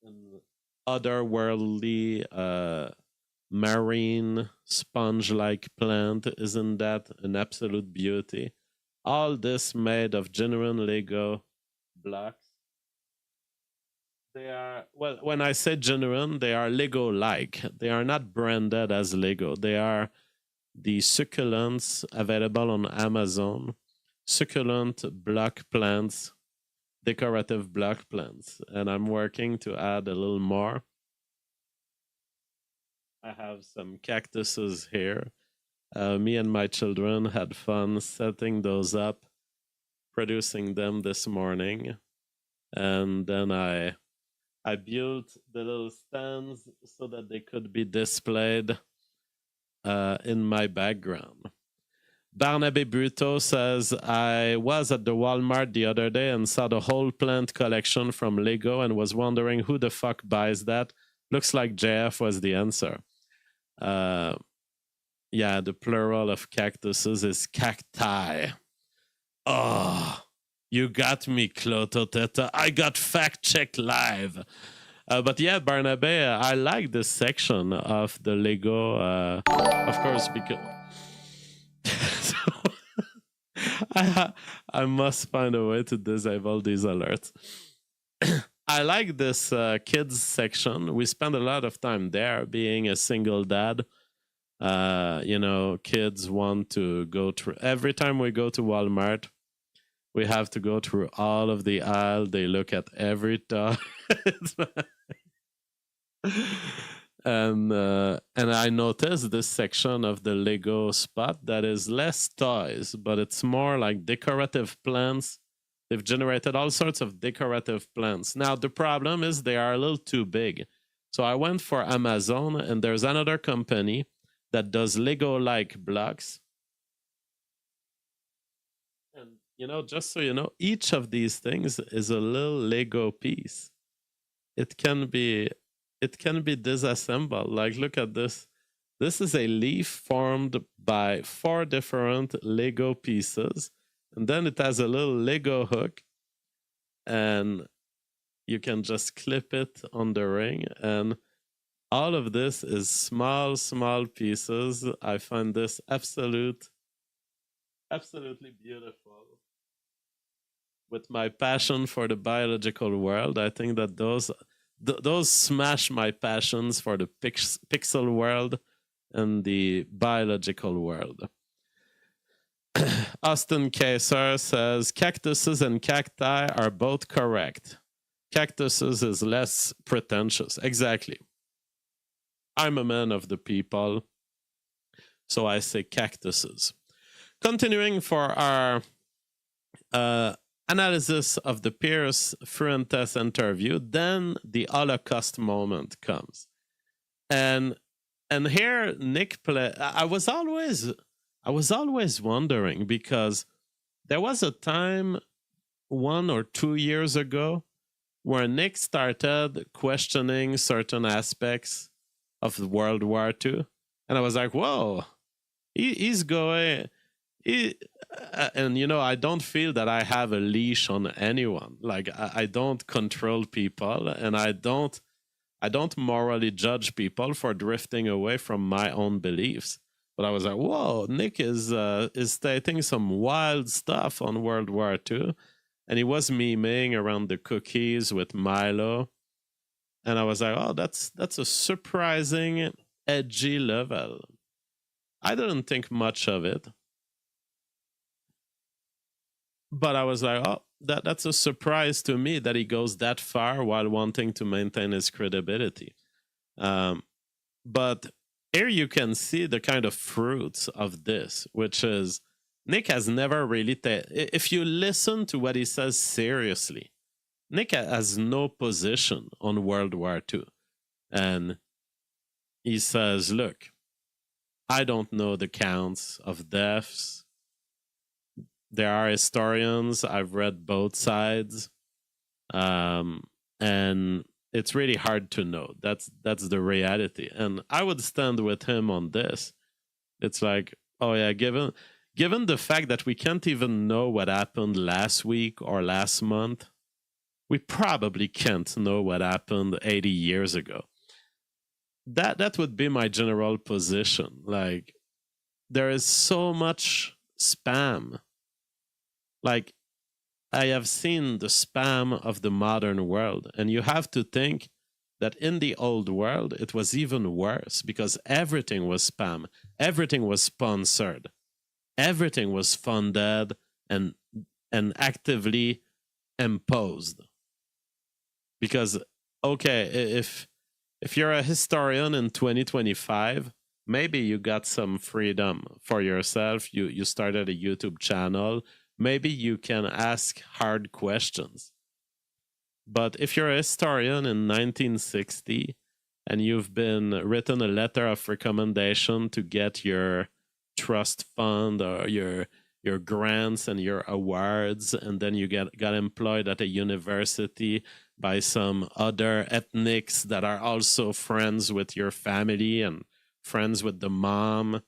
an otherworldly marine sponge-like plant. Isn't that an absolute beauty? All this made of genuine Lego blocks. They are, well, when I say genuine, they are Lego-like. They are not branded as Lego. They are the succulents available on Amazon. Succulent block plants, decorative block plants. And I'm working to add a little more. I have some cactuses here. Me and my children had fun setting those up, producing them this morning. And then I built the little stands so that they could be displayed in my background. Barnaby Bruto says, I was at the Walmart the other day and saw the whole plant collection from Lego and was wondering who the fuck buys that. Looks like JF was the answer. Yeah, the plural of cactuses is cacti. Oh, you got me, Clototeta. I got fact-checked live. But yeah, Barnaby, I like this section of the Lego, of course, because I must find a way to disable these alerts. I like this kids section. We spend a lot of time there, being a single dad. You know, kids want to go through, every time we go to Walmart, we have to go through all of the aisle. They look at every toy. And I noticed this section of the Lego spot that is less toys, but it's more like decorative plants. They've generated all sorts of decorative plants. Now, the problem is they are a little too big. So I went for Amazon, and there's another company that does Lego-like blocks. And, you know, just so you know, each of these things is a little Lego piece. It can be disassembled. Like, look at this. This is a leaf formed by 4 different Lego pieces. And then it has a little Lego hook. And you can just clip it on the ring. And all of this is small, small pieces. I find this absolutely beautiful. With my passion for the biological world, I think that those smash my passions for the pixel world in the biological world. Austin Kaiser says cactuses and cacti are both correct. Cactuses is less pretentious. Exactly. I'm a man of the people, so I say cactuses. Continuing for our analysis of the Piers Fuentes interview, then the Holocaust moment comes. And here Nick I was always wondering, because there was a time 1 or 2 years ago where Nick started questioning certain aspects of World War II. And I was like, whoa, he's going... and, you know, I don't feel that I have a leash on anyone. Like, I don't control people, and I don't morally judge people for drifting away from my own beliefs. But I was like, whoa, Nick is stating some wild stuff on World War II. And he was memeing around the cookies with Milo. And I was like, oh, that's a surprising, edgy level. I didn't think much of it. But I was like, oh, that's a surprise to me that he goes that far while wanting to maintain his credibility. But here you can see the kind of fruits of this, which is Nick has never really... if you listen to what he says seriously, Nick has no position on World War II. And he says, look, I don't know the counts of deaths. There are historians. I've read both sides. And it's really hard to know. That's the reality. And I would stand with him on this. It's like, oh yeah, given the fact that we can't even know what happened last week or last month, we probably can't know what happened 80 years ago. That would be my general position. Like, there is so much spam. Like, I have seen the spam of the modern world, and you have to think that in the old world, it was even worse, because everything was spam. Everything was sponsored. Everything was funded and actively imposed. Because, okay, if you're a historian in 2025, maybe you got some freedom for yourself. You started a YouTube channel. Maybe you can ask hard questions. But if you're a historian in 1960 and you've been written a letter of recommendation to get your trust fund or your grants and your awards, and then you got employed at a university by some other ethnics that are also friends with your family and friends with the mom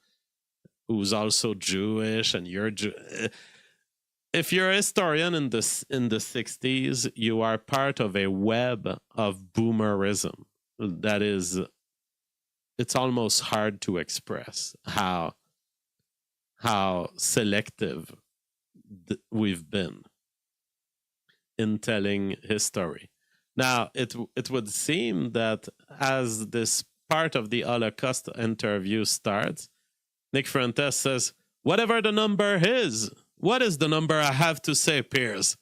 who's also Jewish, and you're if you're a historian in the 60s, you are part of a web of boomerism that is, it's almost hard to express how selective we've been in telling history. Now, it would seem that as this part of the Holocaust interview starts, Nick Fuentes says, whatever the number is, what is the number I have to say, Piers?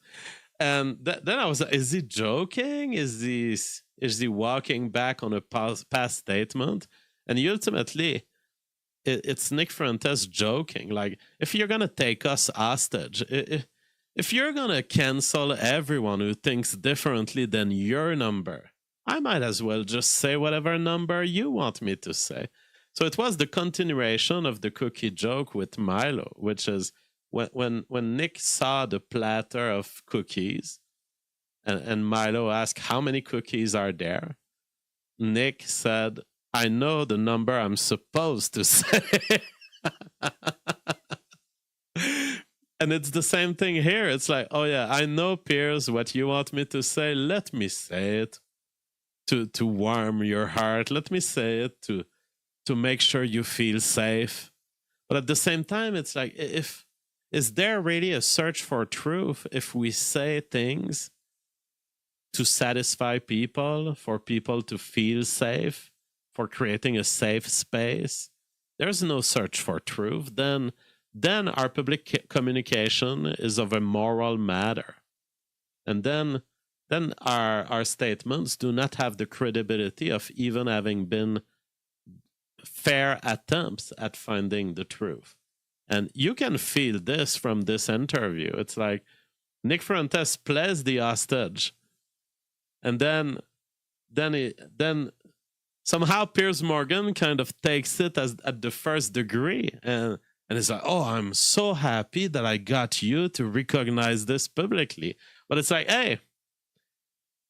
And then I was like, is he joking? Is he walking back on a past statement? And ultimately, it's Nick Fuentes joking. Like, if you're going to take us hostage, if you're going to cancel everyone who thinks differently than your number, I might as well just say whatever number you want me to say. So it was the continuation of the cookie joke with Milo, which is when Nick saw the platter of cookies and Milo asked, how many cookies are there? Nick said, I know the number I'm supposed to say. And it's the same thing here. It's like, oh yeah, I know, Piers, what you want me to say. Let me say it to warm your heart. Let me say it to make sure you feel safe. But at the same time, it's like, is there really a search for truth if we say things to satisfy people, for people to feel safe, for creating a safe space? there's no search for truth, then our public communication is of a moral matter. And then our statements do not have the credibility of even having been fair attempts at finding the truth. And you can feel this from this interview. It's like Nick Fuentes plays the hostage, and then somehow Piers Morgan kind of takes it as at the first degree, and it's like, oh, I'm so happy that I got you to recognize this publicly. But it's like, hey,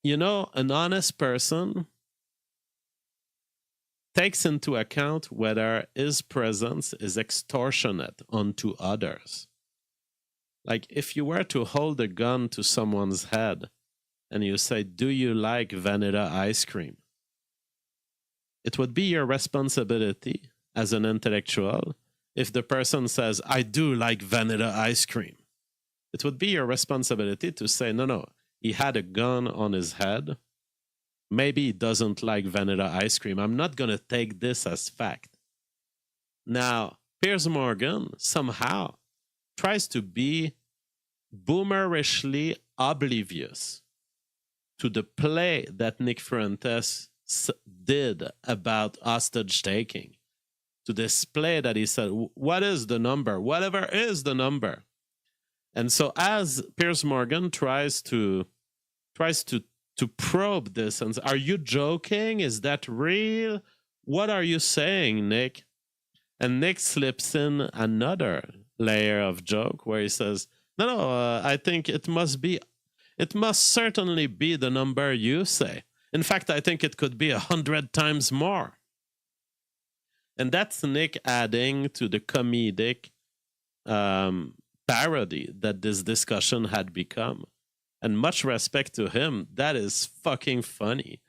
you know, an honest person takes into account whether his presence is extortionate onto others. Like, if you were to hold a gun to someone's head and you say, do you like vanilla ice cream? It would be your responsibility as an intellectual if the person says, I do like vanilla ice cream. It would be your responsibility to say, no, he had a gun on his head. Maybe he doesn't like vanilla ice cream. I'm not going to take this as fact. Now, Piers Morgan somehow tries to be boomerishly oblivious to the play that Nick Fuentes did about hostage taking, to display that he said, what is the number? Whatever is the number. And so as Piers Morgan tries to probe this and say, are you joking? Is that real? What are you saying, Nick? And Nick slips in another layer of joke where he says, no, I think it must certainly be the number you say. In fact, I think it could be 100 times more. And that's Nick adding to the comedic parody that this discussion had become. And much respect to him, that is fucking funny.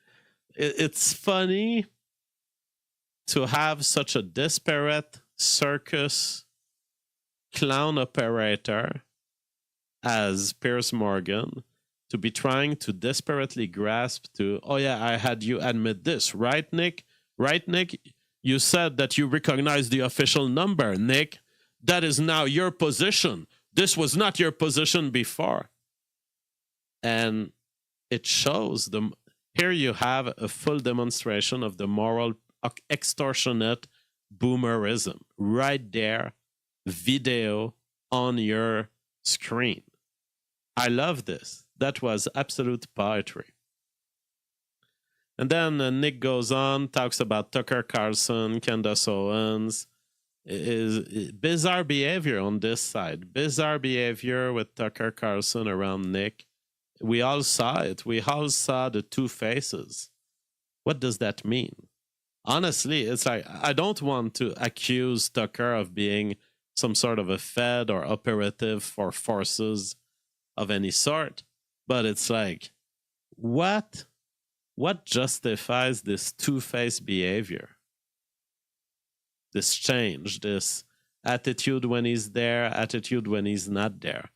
It's funny to have such a disparate circus clown operator as Piers Morgan to be trying to desperately grasp to, oh yeah, I had you admit this, right, Nick? Right, Nick? You said that you recognize the official number, Nick. That is now your position. This was not your position before. And it shows them. Here you have a full demonstration of the moral extortionate boomerism right there, video on your screen. I love this. That was absolute poetry. And then Nick goes on, talks about Tucker Carlson, Candace Owens. Is bizarre behavior on this side. Bizarre behavior with Tucker Carlson around Nick. We all saw it. We all saw the two faces. What does that mean? Honestly, it's like, I don't want to accuse Tucker of being some sort of a Fed or operative for forces of any sort. But it's like, what justifies this two-faced behavior? This change, this attitude when he's there, attitude when he's not there.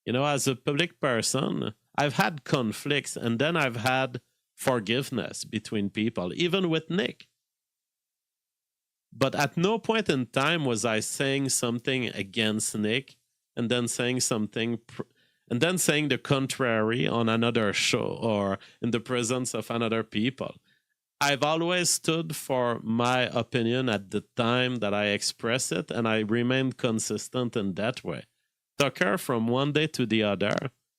You know, as a public person, I've had conflicts and then I've had forgiveness between people, even with Nick. But at no point in time was I saying something against Nick and then saying something and then saying the contrary on another show or in the presence of another people. I've always stood for my opinion at the time that I express it, and I remained consistent in that way. Tucker, from one day to the other,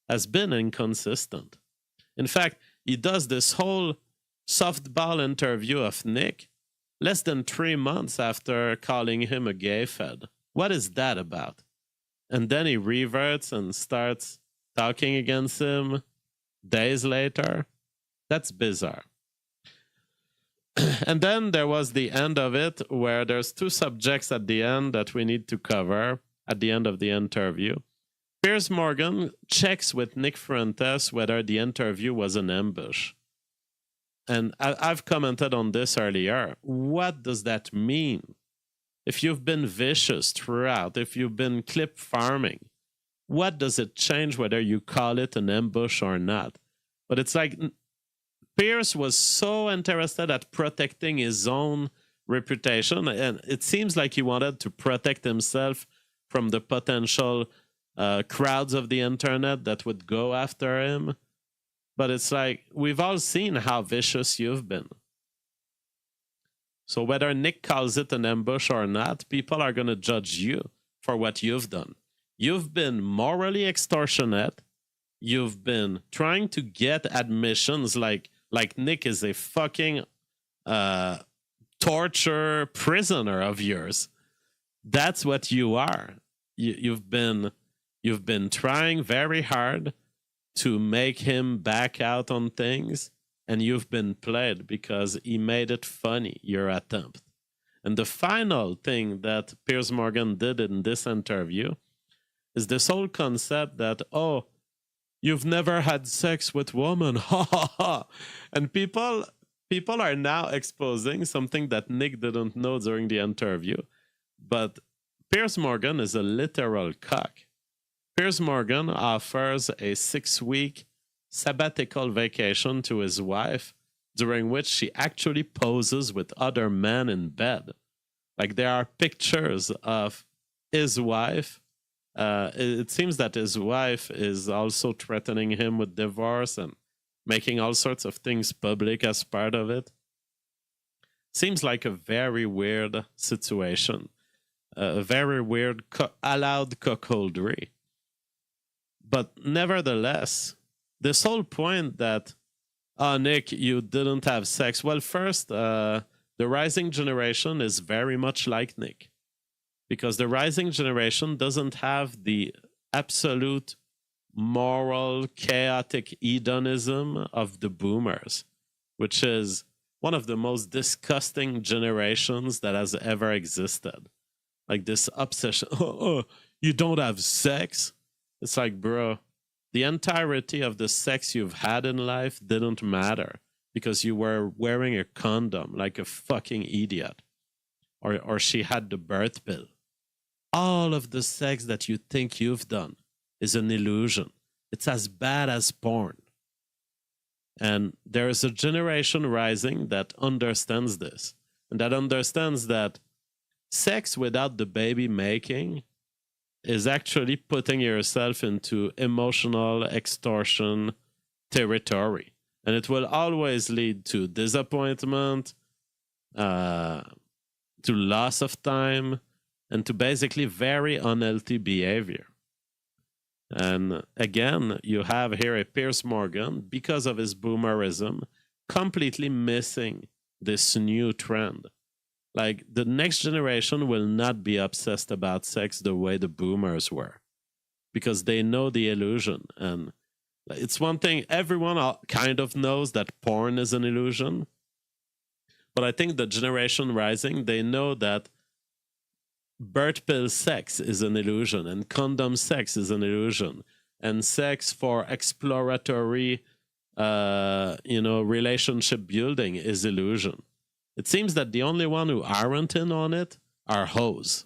has been inconsistent. In fact, he does this whole softball interview of Nick less than 3 months after calling him a gay fed. What is that about? And then he reverts and starts talking against him days later. That's bizarre. And then there was the end of it where there's two subjects at the end that we need to cover at the end of the interview. Piers Morgan checks with Nick Fuentes whether the interview was an ambush. And I've commented on this earlier. What does that mean? If you've been vicious throughout, if you've been clip farming, what does it change whether you call it an ambush or not? But it's like Piers was so interested at protecting his own reputation, and it seems like he wanted to protect himself from the potential crowds of the internet that would go after him. But it's like, we've all seen how vicious you've been. So whether Nick calls it an ambush or not, people are going to judge you for what you've done. You've been morally extortionate. You've been trying to get admissions like Nick is a fucking torture prisoner of yours. That's what you are. You've been trying very hard to make him back out on things, and you've been played because he made it funny, your attempt. And the final thing that Piers Morgan did in this interview is this whole concept that, oh, you've never had sex with women, ha ha ha. And people are now exposing something that Nick didn't know during the interview. But Piers Morgan is a literal cock. Piers Morgan offers a 6-week sabbatical vacation to his wife, during which she actually poses with other men in bed. Like, there are pictures of his wife. It seems that his wife is also threatening him with divorce and making all sorts of things public as part of it. Seems like a very weird situation. A very weird allowed cuckoldry. But nevertheless, this whole point that, oh, Nick, you didn't have sex. Well, first, the rising generation is very much like Nick. Because the rising generation doesn't have the absolute moral, chaotic hedonism of the boomers, which is one of the most disgusting generations that has ever existed. Like this obsession, you don't have sex? It's like, bro, the entirety of the sex you've had in life didn't matter because you were wearing a condom like a fucking idiot. Or she had the birth pill. All of the sex that you think you've done is an illusion. It's as bad as porn. And there is a generation rising that understands this. And that understands that sex without the baby making is actually putting yourself into emotional extortion territory. And it will always lead to disappointment, to loss of time, and to basically very unhealthy behavior. And again, you have here a Piers Morgan, because of his boomerism, completely missing this new trend. Like, the next generation will not be obsessed about sex the way the boomers were, because they know the illusion. And it's one thing, everyone kind of knows that porn is an illusion. But I think the generation rising, they know that birth pill sex is an illusion, and condom sex is an illusion, and sex for exploratory, relationship building is illusion. It seems that the only one who aren't in on it are hoes.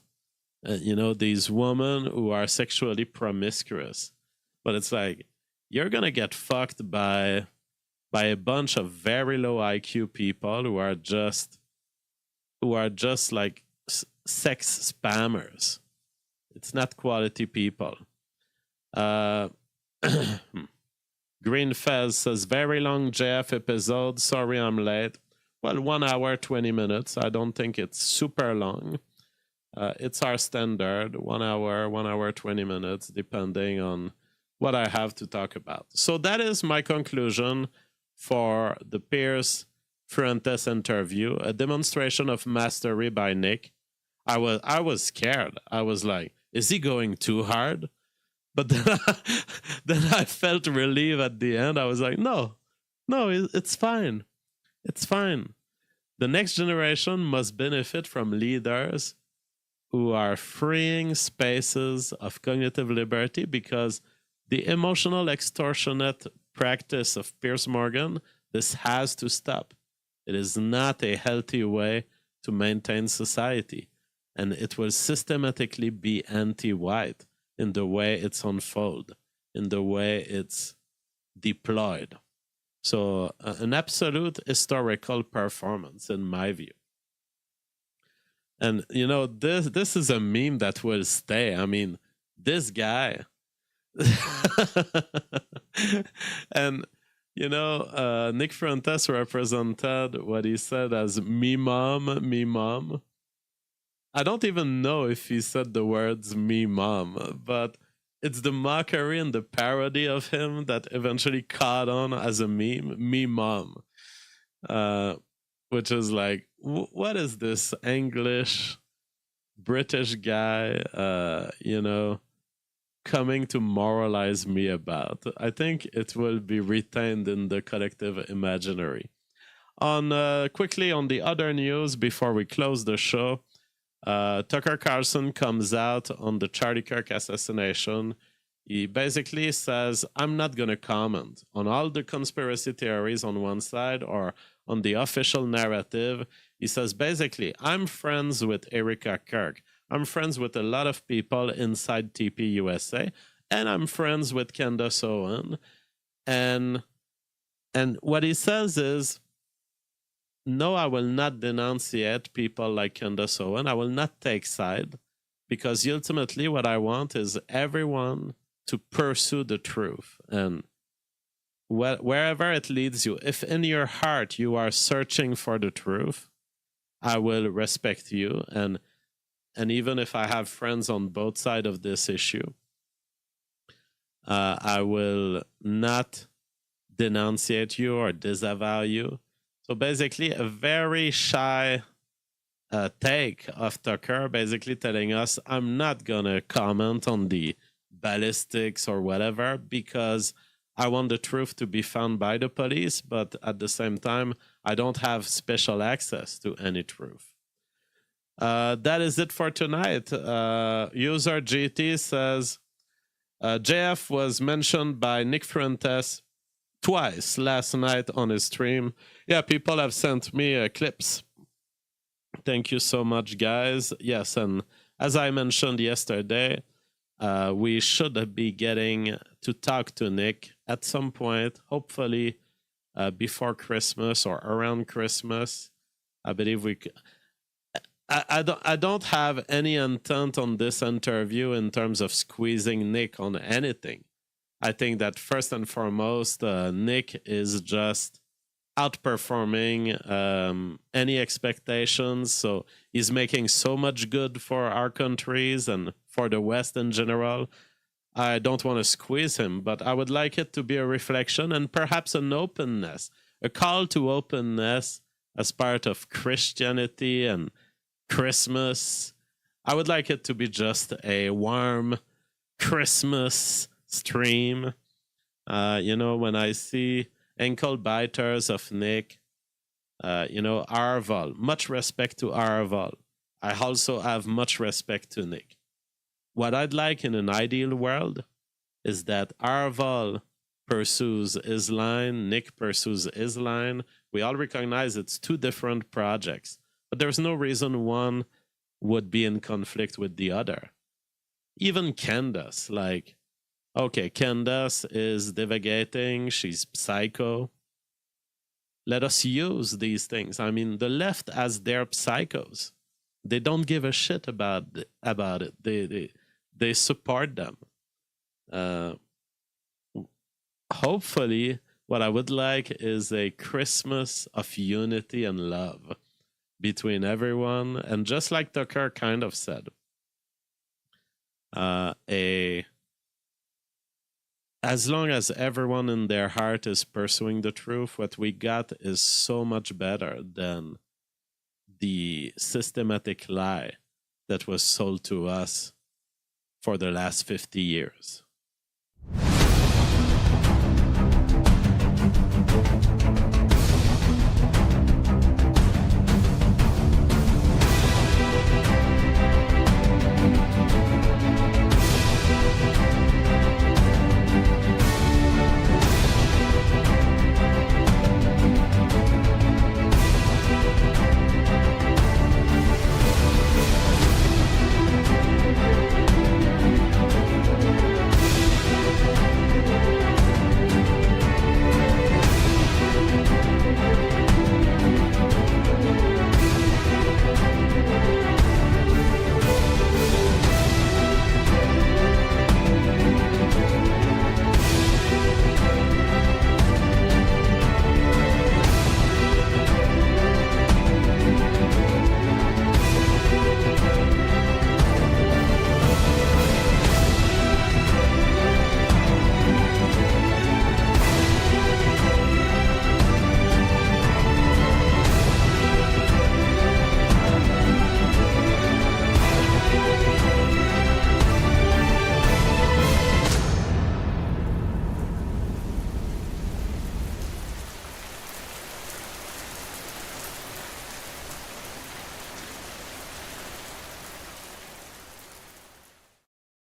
These women who are sexually promiscuous. But it's like, you're going to get fucked by a bunch of very low IQ people who are just like sex spammers. It's not quality people. Green Fez says, very long JF episode. Sorry I'm late. Well, 1 hour, 20 minutes. I don't think it's super long. It's our standard, 1 hour, 20 minutes, depending on what I have to talk about. So that is my conclusion for the Piers Fuentes interview, a demonstration of mastery by Nick. I was scared. I was like, is he going too hard? But then I felt relief at the end. I was like, no, it's fine. It's fine. The next generation must benefit from leaders who are freeing spaces of cognitive liberty, because the emotional extortionate practice of Piers Morgan, this has to stop. It is not a healthy way to maintain society. And it will systematically be anti-white in the way it's unfolded, in the way it's deployed. So an absolute historical performance, in my view. And this is a meme that will stay. I mean, this guy. And Nick Fuentes represented what he said as me mom, me mom. I don't even know if he said the words me mom, but it's the mockery and the parody of him that eventually caught on as a meme, me mom. Which is like, what is this English British guy, coming to moralize me about? I think it will be retained in the collective imaginary. Quickly on the other news before we close the show, Tucker Carlson comes out on the Charlie Kirk assassination. He basically says, I'm not going to comment on all the conspiracy theories on one side or on the official narrative. He says, basically, I'm friends with Erica Kirk. I'm friends with a lot of people inside TP USA, and I'm friends with Candace Owen. And what he says is, no, I will not denunciate people like Candace Owen. I will not take side, because ultimately what I want is everyone to pursue the truth. And wherever it leads you, if in your heart you are searching for the truth, I will respect you. And even if I have friends on both sides of this issue, I will not denunciate you or disavow you. So basically, a very shy take of Tucker, basically telling us, I'm not going to comment on the ballistics or whatever, because I want the truth to be found by the police, but at the same time, I don't have special access to any truth. That is it for tonight. User GT says, JF was mentioned by Nick Fuentes twice last night on his stream. Yeah, people have sent me clips. Thank you so much, guys. Yes, and as I mentioned yesterday, we should be getting to talk to Nick at some point, hopefully before Christmas or around Christmas. I believe we could. I don't have any intent on this interview in terms of squeezing Nick on anything. I think that first and foremost, Nick is just outperforming any expectations. So he's making so much good for our countries and for the West in general. I don't want to squeeze him, but I would like it to be a reflection and perhaps an openness, a call to openness as part of Christianity and Christmas. I would like it to be just a warm Christmas stream. When I see ankle biters of Nick, Arval, much respect to Arval. I also have much respect to Nick. What I'd like in an ideal world is that Arval pursues his line, Nick pursues his line. We all recognize it's two different projects, but there's no reason one would be in conflict with the other. Even Candace, okay, Candace is divagating, she's psycho. Let us use these things. I mean, the left has their psychos. They don't give a shit about it. They support them. Hopefully, what I would like is a Christmas of unity and love between everyone. And just like Tucker kind of said, as long as everyone in their heart is pursuing the truth, what we got is so much better than the systematic lie that was sold to us for the last 50 years.